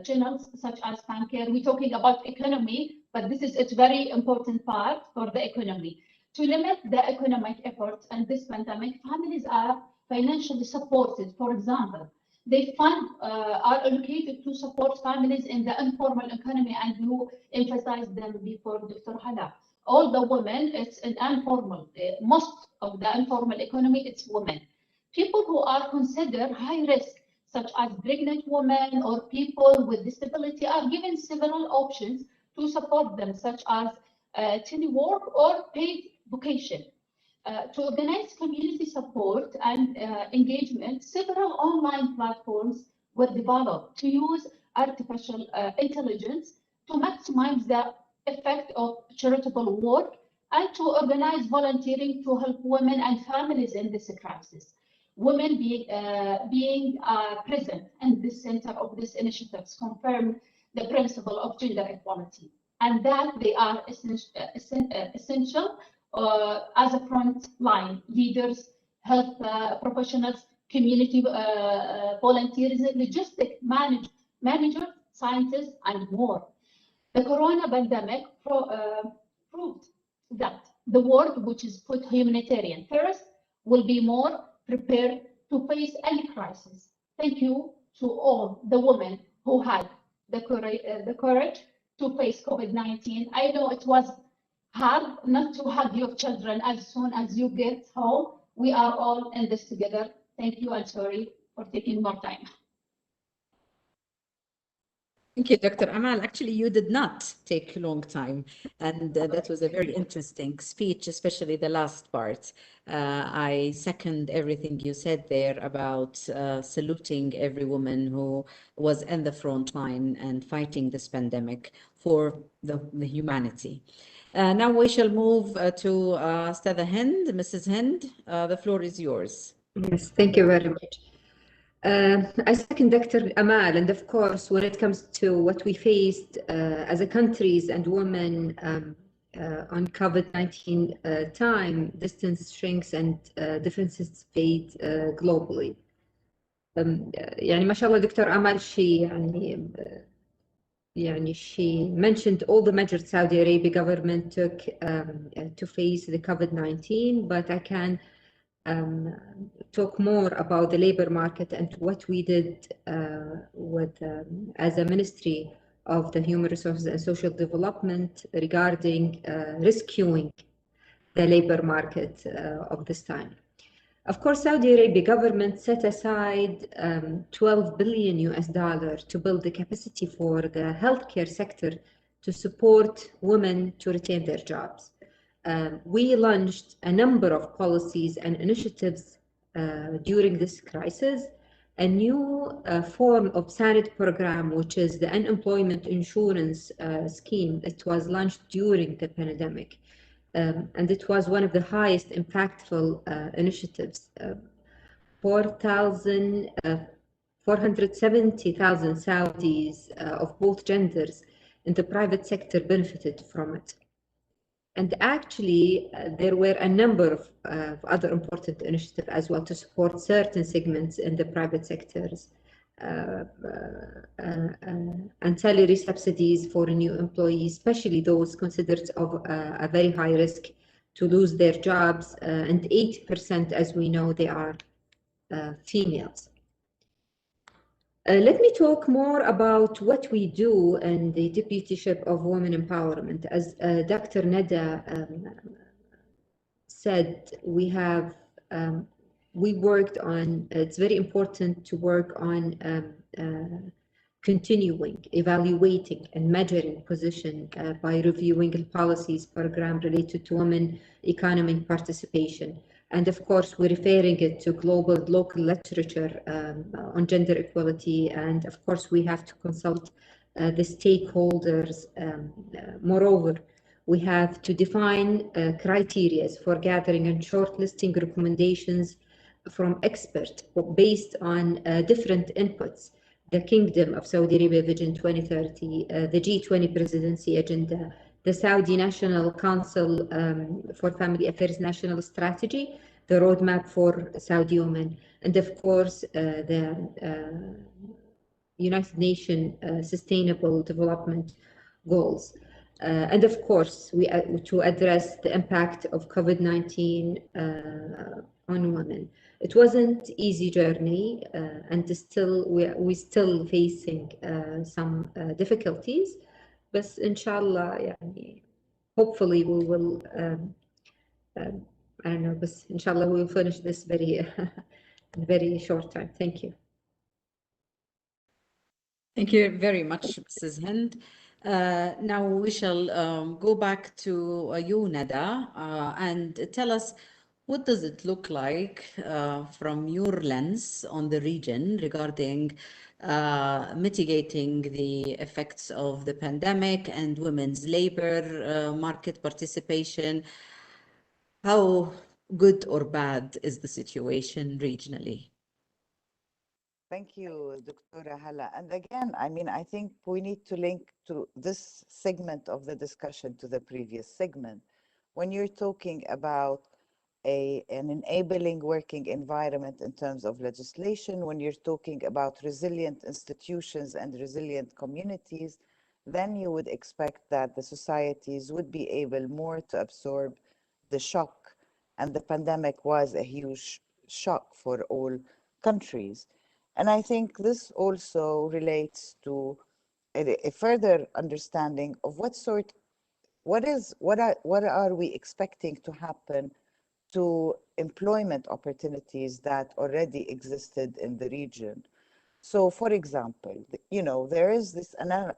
channels such as bank care. We're talking about economy, but this is a very important part for the economy. To limit the economic efforts in this pandemic, families are financially supported. For example, they fund are allocated to support families in the informal economy, and you emphasized them before, Dr. Hala. All the women, it's an informal. Most of the informal economy, it's women. People who are considered high risk, such as pregnant women or people with disability, are given several options to support them, such as telework or paid vacation. To organize community support and engagement, several online platforms were developed to use artificial intelligence to maximize the effect of charitable work and to organize volunteering to help women and families in this crisis. Women being present in the center of these initiatives confirm the principle of gender equality and that they are essential as a front line leaders, health professionals, community volunteers, logistic managers, scientists, and more. The corona pandemic proved that the world, which is put humanitarian first, will be more prepared to face any crisis. Thank you to all the women who had the courage to face COVID-19. I know it was hard not to hug your children as soon as you get home. We are all in this together. Thank you and sorry for taking more time. Thank you, Dr. Amal. Actually, you did not take a long time, and that was a very interesting speech, especially the last part. I second everything you said there about saluting every woman who was in the front line and fighting this pandemic for the humanity. Now we shall move to Stada Hind. Mrs. Hind, the floor is yours. Yes, thank you very much. I second Dr. Amal, and of course, when it comes to what we faced as a countries and women on COVID-19 time, distance shrinks and differences fade globally. يعني ما شاء الله دكتور أمال she mentioned all the measures Saudi Arabia government took to face the COVID-19, but I can talk more about the labor market and what we did as a Ministry of the Human Resources and Social Development regarding rescuing the labor market of this time. Of course, Saudi Arabia government set aside 12 billion US dollars to build the capacity for the healthcare sector to support women to retain their jobs. We launched a number of policies and initiatives during this crisis. A new form of SANIT program, which is the unemployment insurance scheme, it was launched during the pandemic. And it was one of the highest impactful initiatives. 470,000 Saudis of both genders in the private sector benefited from it. And actually, there were a number of other important initiatives as well to support certain segments in the private sectors. And salary subsidies for new employees, especially those considered of a very high risk to lose their jobs, and 80%, as we know, they are females. Let me talk more about what we do in the deputyship of women empowerment. As Dr. Neda said, we worked on, it's very important to work on continuing, evaluating, and measuring position by reviewing the policies program related to women economic participation. And of course, we're referring it to global, local literature on gender equality. And of course, we have to consult the stakeholders. Moreover, we have to define criteria for gathering and shortlisting recommendations from experts based on different inputs. The Kingdom of Saudi Arabia Vision 2030, the G20 Presidency Agenda, the Saudi National Council for Family Affairs National Strategy, the Roadmap for Saudi Women, and of course the United Nations Sustainable Development Goals. And of course, to address the impact of COVID-19 on women. It wasn't easy journey, and still we still facing some difficulties. But inshallah, يعني, hopefully we will. I don't know, but inshallah we will finish this very, very short time. Thank you. Thank you very much, Mrs. Hind. Now we shall go back to you, Nada, and tell us what does it look like from your lens on the region regarding mitigating the effects of the pandemic and women's labor market participation. How good or bad is the situation regionally? Thank you, Dr. Hala. And again, I mean, I think we need to link to this segment of the discussion to the previous segment. When you're talking about an enabling working environment in terms of legislation, when you're talking about resilient institutions and resilient communities, then you would expect that the societies would be able more to absorb the shock. And the pandemic was a huge shock for all countries. And I think this also relates to a further understanding of what are we expecting to happen to employment opportunities that already existed in the region. So, for example, there is this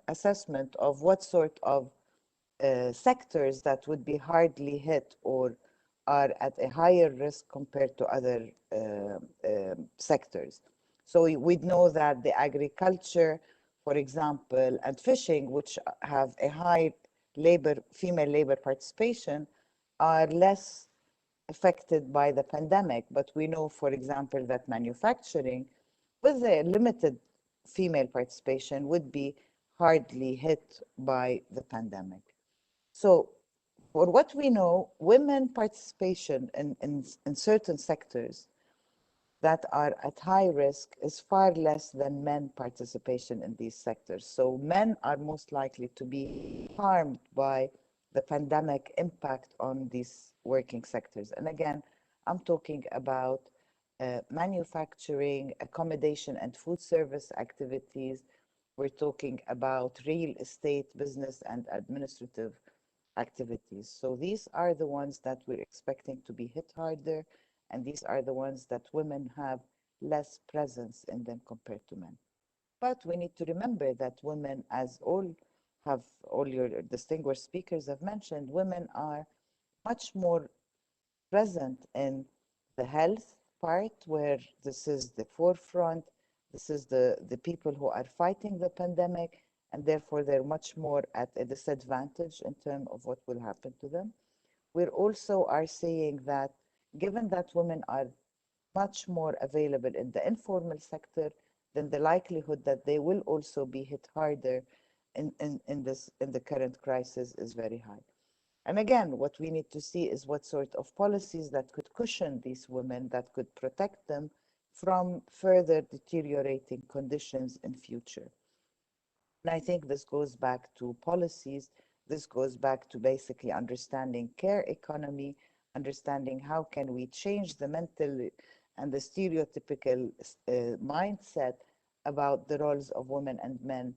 assessment of what sort of sectors that would be hardly hit or are at a higher risk compared to other sectors. So we'd know that the agriculture, for example, and fishing, which have a high female labor participation, are less affected by the pandemic. But we know, for example, that manufacturing, with a limited female participation, would be hardly hit by the pandemic. So for what we know, women participation in certain sectors that are at high risk is far less than men participation in these sectors. So men are most likely to be harmed by the pandemic impact on these working sectors. And again, I'm talking about manufacturing, accommodation and food service activities. We're talking about real estate, business and administrative activities. So these are the ones that we're expecting to be hit harder, and these are the ones that women have less presence in them compared to men. But we need to remember that women, as all your distinguished speakers have mentioned, women are much more present in the health part, where this is the forefront, this is the people who are fighting the pandemic, and therefore they're much more at a disadvantage in terms of what will happen to them. We also are seeing that given that women are much more available in the informal sector, then the likelihood that they will also be hit harder in the current crisis is very high. And again, what we need to see is what sort of policies that could cushion these women, that could protect them from further deteriorating conditions in future. And I think this goes back to policies. This goes back to basically understanding care economy, understanding how can we change the mental and the stereotypical mindset about the roles of women and men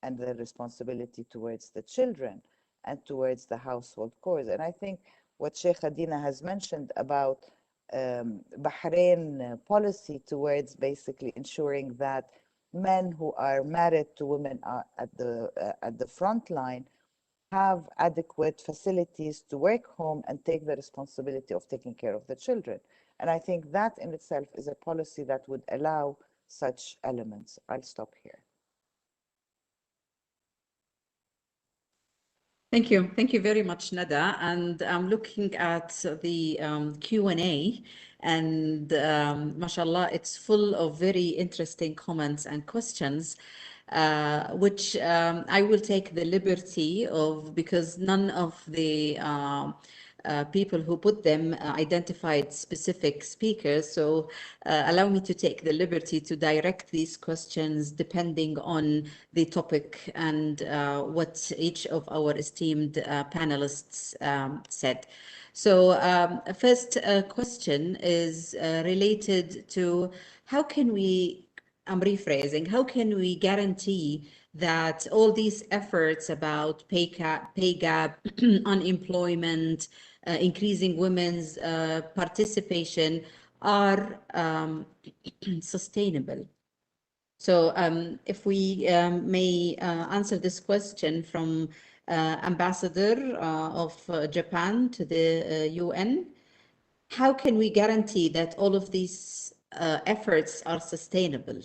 and their responsibility towards the children and towards the household chores. And I think what Sheikh Adina has mentioned about Bahrain policy towards basically ensuring that men who are married to women at the front line have adequate facilities to work home and take the responsibility of taking care of the children. And I think that in itself is a policy that would allow such elements. I'll stop here. Thank you. Thank you very much, Nada. And I'm looking at the Q&A, and mashallah, it's full of very interesting comments and questions, which I will take the liberty of, because none of the people who put them identified specific speakers. So allow me to take the liberty to direct these questions depending on the topic and what each of our esteemed panelists said. So first question is related to how can we, I'm rephrasing, how can we guarantee that all these efforts about pay gap, unemployment, increasing women's participation are sustainable? So if we may answer this question from Ambassador of Japan to the UN, how can we guarantee that all of these efforts are sustainable?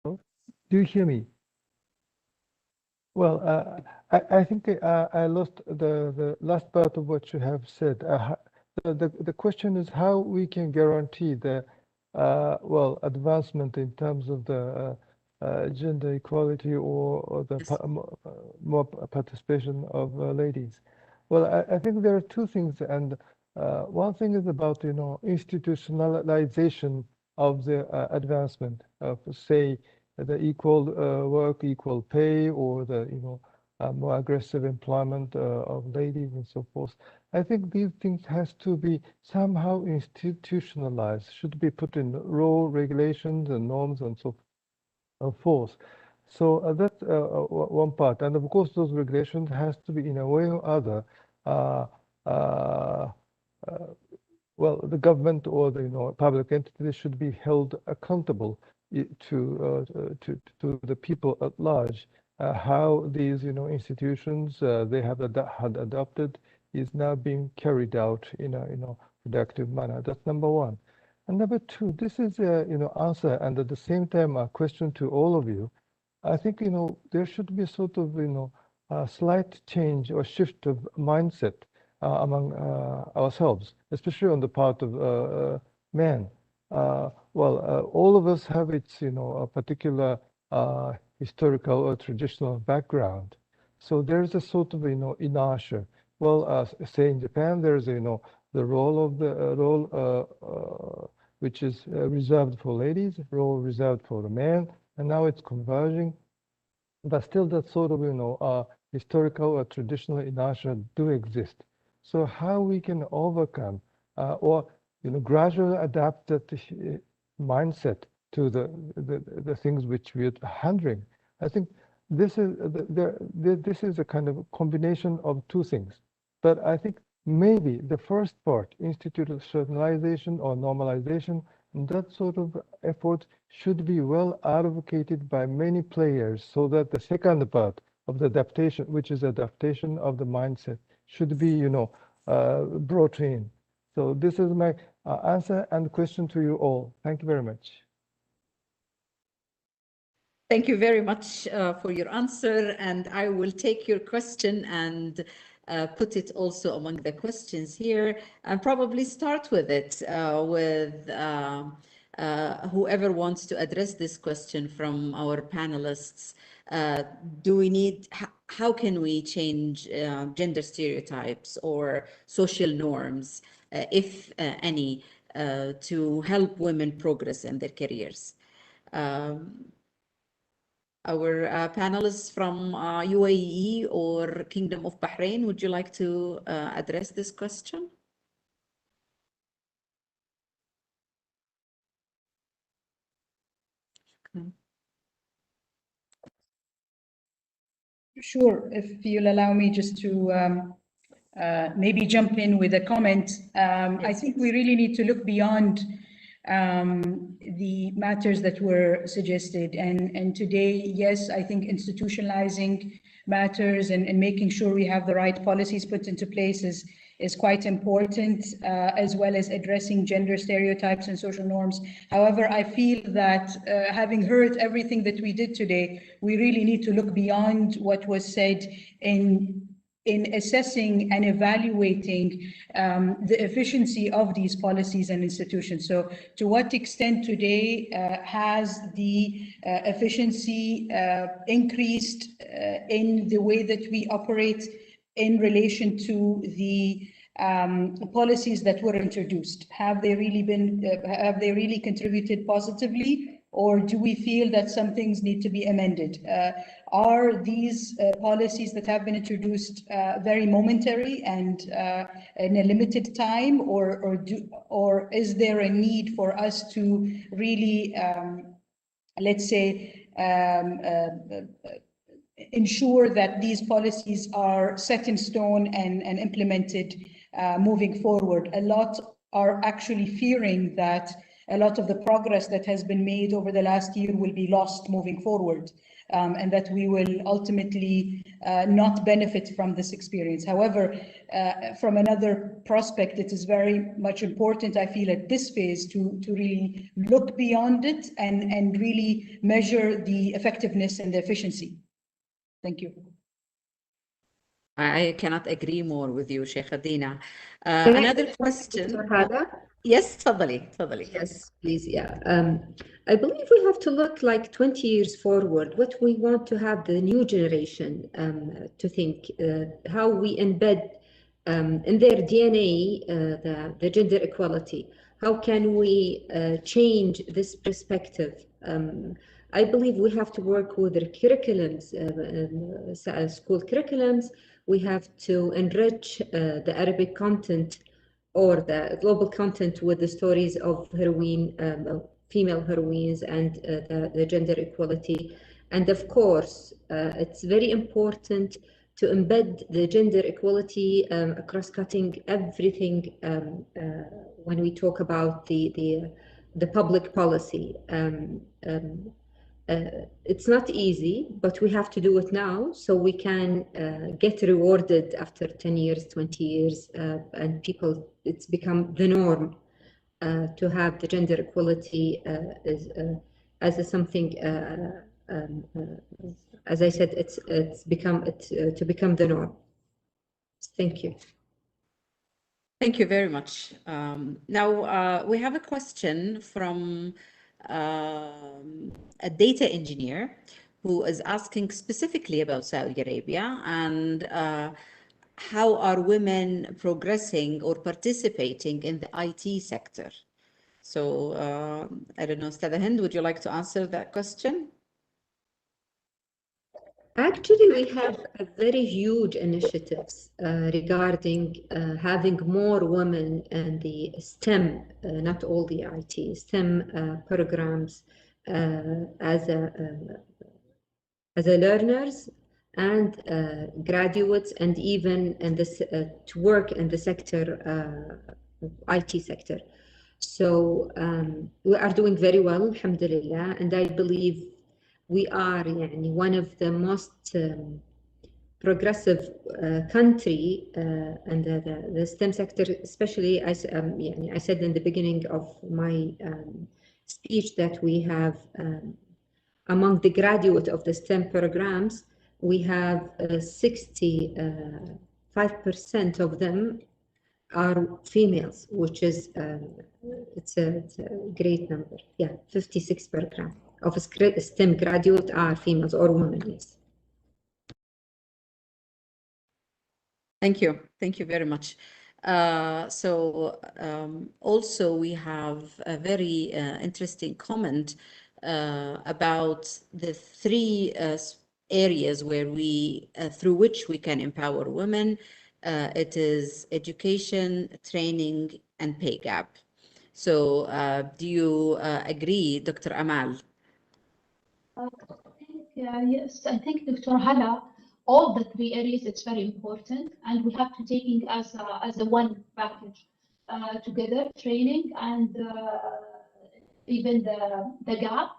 Do you hear me? Well, I think I lost the last part of what you have said. The question is how we can guarantee the well, advancement in terms of the gender equality or the more participation of ladies. Well, I think there are two things, and one thing is about institutionalization of the advancement of, say, the equal work, equal pay, or the more aggressive employment of ladies and so forth. I think these things has to be somehow institutionalized, should be put in law, regulations, and norms, and so forth. So that's one part, and of course those regulations has to be in a way or other. Well, the government or the public entity should be held accountable to the people at large. How these institutions they have had adopted is now being carried out in a productive manner. That's number one. And number two, this is a answer, and at the same time a question to all of you. I think there should be sort of a slight change or shift of mindset among ourselves, especially on the part of men. Well, all of us have its a particular historical or traditional background, so there's a sort of inertia. Well, say in Japan, there's the role of the role which is reserved for ladies, role reserved for the men, and now it's converging. But still, that sort of historical or traditional inertia do exist. So how we can overcome or gradually adapt that mindset to the things which we are handling. I think this is this is a kind of combination of two things. But I think maybe the first part, institutionalization or normalization, that sort of effort should be well advocated by many players, so that the second part of the adaptation, which is adaptation of the mindset, should be brought in. So this is my answer and question to you all. Thank you very much. Thank you very much for your answer, and I will take your question and put it also among the questions here, and probably start with it with whoever wants to address this question from our panelists. Do we need, how can we change gender stereotypes or social norms, if any, to help women progress in their careers? Our panelists from UAE or Kingdom of Bahrain, would you like to address this question? Sure, if you'll allow me just to maybe jump in with a comment. I think we really need to look beyond the matters that were suggested. And today, yes, I think institutionalizing matters and making sure we have the right policies put into place is quite important, as well as addressing gender stereotypes and social norms. However, I feel that having heard everything that we did today, we really need to look beyond what was said in assessing and evaluating the efficiency of these policies and institutions. So to what extent today has the efficiency increased in the way that we operate in relation to the policies that were introduced? Have they really contributed positively, or do we feel that some things need to be amended? Are these policies that have been introduced very momentary and in a limited time, or is there a need for us to really, let's say, ensure that these policies are set in stone and implemented moving forward? A lot are actually fearing that a lot of the progress that has been made over the last year will be lost moving forward, and that we will ultimately not benefit from this experience. However, from another prospect, it is very much important, I feel, at this phase to really look beyond it and really measure the effectiveness and the efficiency. Thank you. I cannot agree more with you, Sheikh Dina. Another question. Yes, تفضلي. Yes, please. Yeah. I believe we have to look like 20 years forward, what we want to have the new generation to think, how we embed in their DNA the gender equality. How can we change this perspective? I believe we have to work with the curriculums, school curriculums. We have to enrich the Arabic content or the global content with the stories of female heroines and the gender equality. And of course, it's very important to embed the gender equality across cutting everything when we talk about the public policy. It's not easy, but we have to do it now so we can get rewarded after 10 years, 20 years, and people, it's become the norm to have the gender equality as something, as I said, to become the norm. Thank you. Thank you very much. Now we have a question from a data engineer who is asking specifically about Saudi Arabia and how are women progressing or participating in the IT sector? So I don't know, Ustadha Hind, would you like to answer that question? Actually, we have a very huge initiatives regarding having more women in the STEM, not all the IT, STEM programs as a learners and graduates, and even in this to work in the sector, IT sector. So we are doing very well, alhamdulillah, and I believe we are one of the most progressive country and the STEM sector, especially as I said in the beginning of my speech that we have among the graduate of the STEM programs, we have 65% of them are females, which is it's a great number. Yeah, 56% of STEM graduates are females or women. Yes. Thank you very much. Also we have a very interesting comment about the three areas where through which we can empower women. It is education, training, and pay gap. So do you agree, Dr. Amal? Yes, I think Dr. Hala, all the three areas, it's very important, and we have to take it as a one package together, training and even the gap.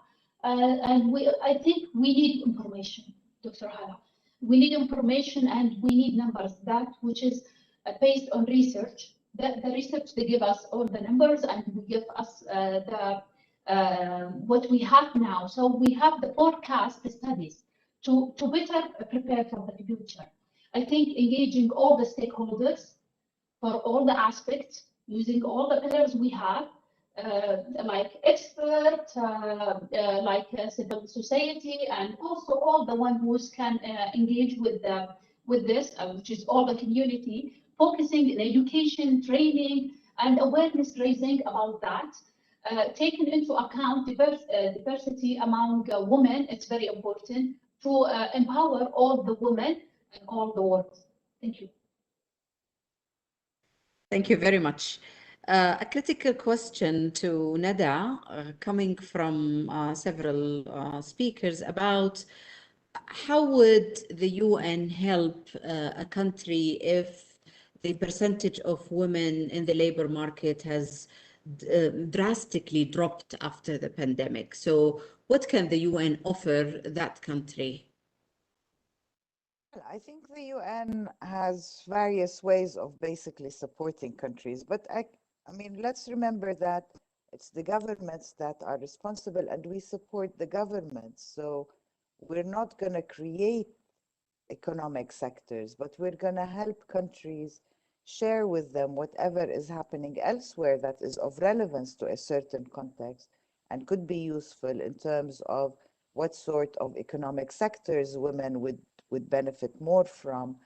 And I think we need information, Dr. Hala. We need information and we need numbers, that which is based on research. The research, they give us all the numbers and we give us what we have now. So we have the forecast studies to better prepare for the future. I think engaging all the stakeholders for all the aspects, using all the pillars we have, like experts, like civil society, and also all the one who can engage with this, which is all the community, focusing in education, training, and awareness raising about that. Taking into account diversity among women, it's very important to empower all the women in all the world. Thank you. Thank you very much. A critical question to Nada, coming from several speakers, about how would the UN help a country if the percentage of women in the labor market has drastically dropped after the pandemic? So what can the UN offer that country? Well, I think the UN has various ways of basically supporting countries, but I mean, let's remember that it's the governments that are responsible and we support the governments. So we're not going to create economic sectors, but we're going to help countries share with them whatever is happening elsewhere that is of relevance to a certain context and could be useful in terms of what sort of economic sectors women would benefit more from.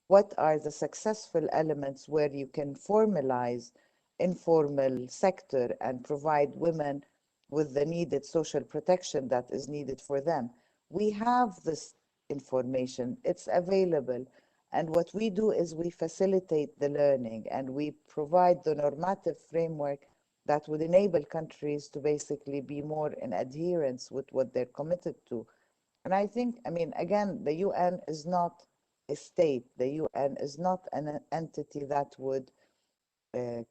What are the successful elements where you can formalize informal sector and provide women with the needed social protection that is needed for them? We have this information, it's available. And what we do is we facilitate the learning and we provide the normative framework that would enable countries to basically be more in adherence with what they're committed to. And I think, I mean, again, the UN is not a state. The UN is not an entity that would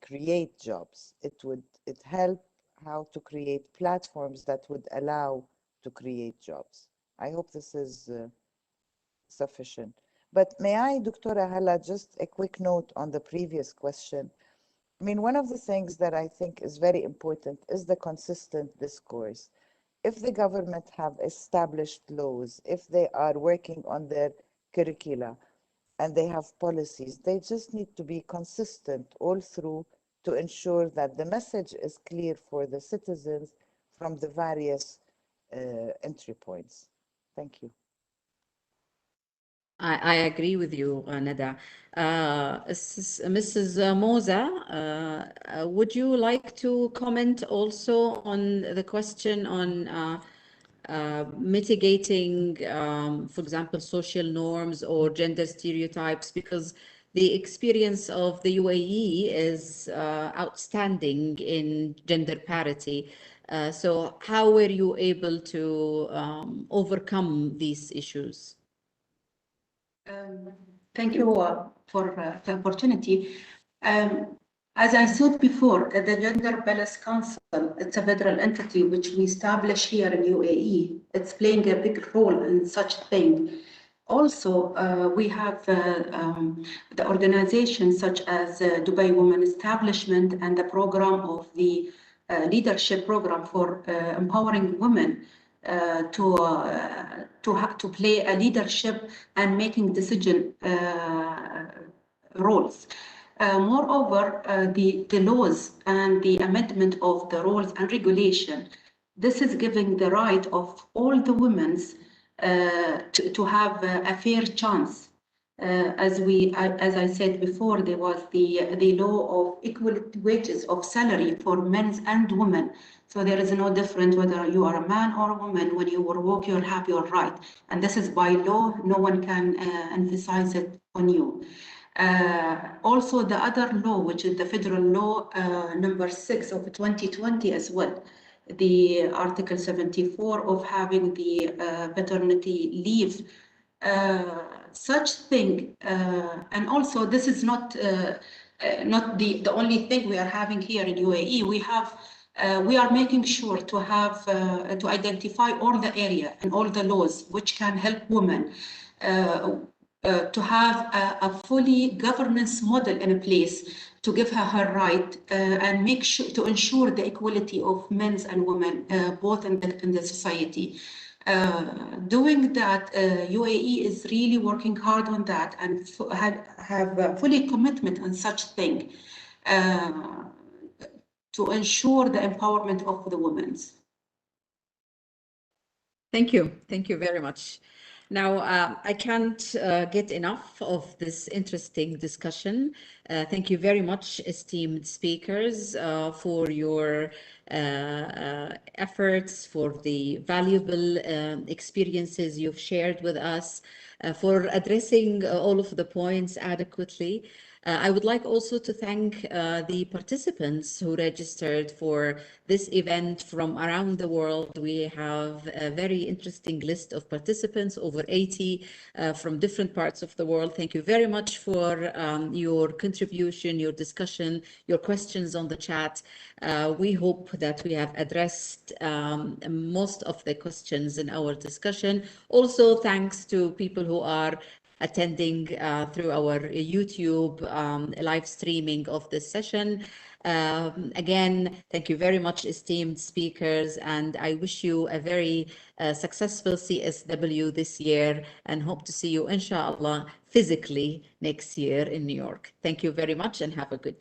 create jobs. It help how to create platforms that would allow to create jobs. I hope this is sufficient. But may I, Dr. Hala, just a quick note on the previous question. I mean, one of the things that I think is very important is the consistent discourse. If the government have established laws, if they are working on their curricula and they have policies, they just need to be consistent all through to ensure that the message is clear for the citizens from the various entry points. Thank you. I agree with you, Nada. Mrs. Moza, would you like to comment also on the question on mitigating, for example, social norms or gender stereotypes? Because the experience of the UAE is outstanding in gender parity. So how were you able to overcome these issues? Thank you for the opportunity. As I said before, the Gender Balance Council, it's a federal entity which we established here in UAE. It's playing a big role in such thing. Also, we have the organizations such as Dubai Women Establishment and the program of the leadership program for empowering women to play a leadership and making decision roles. Moreover, the laws and the amendment of the rules and regulation, this is giving the right of all the women to have a fair chance. As I said before, there was the law of equal wages of salary for men and women. So there is no difference whether you are a man or a woman. When you work, you'll have your right. And this is by law. No one can emphasize it on you. Also, the other law, which is the federal law number 6 of 2020 as well, the Article 74 of having the paternity leave. Such thing, and also this is not the only thing we are having here in UAE. We have We are making sure to have to identify all the area and all the laws which can help women to have a fully governance model in place to give her right and make sure to ensure the equality of men and women both in the society. Doing that, UAE is really working hard on that and have fully commitment on such thing to ensure the empowerment of the women. Thank you. Thank you very much. Now, I can't get enough of this interesting discussion. Thank you very much, esteemed speakers, for your efforts, for the valuable experiences you've shared with us, for addressing all of the points adequately. I would like also to thank the participants who registered for this event from around the world. We have a very interesting list of participants, over 80 from different parts of the world. Thank you very much for your contribution, your discussion, your questions on the chat. We hope that we have addressed most of the questions in our discussion. Also, thanks to people who are attending through our YouTube live streaming of this session. Again, thank you very much, esteemed speakers, and I wish you a very successful CSW this year and hope to see you, inshallah, physically next year in New York. Thank you very much and have a good day.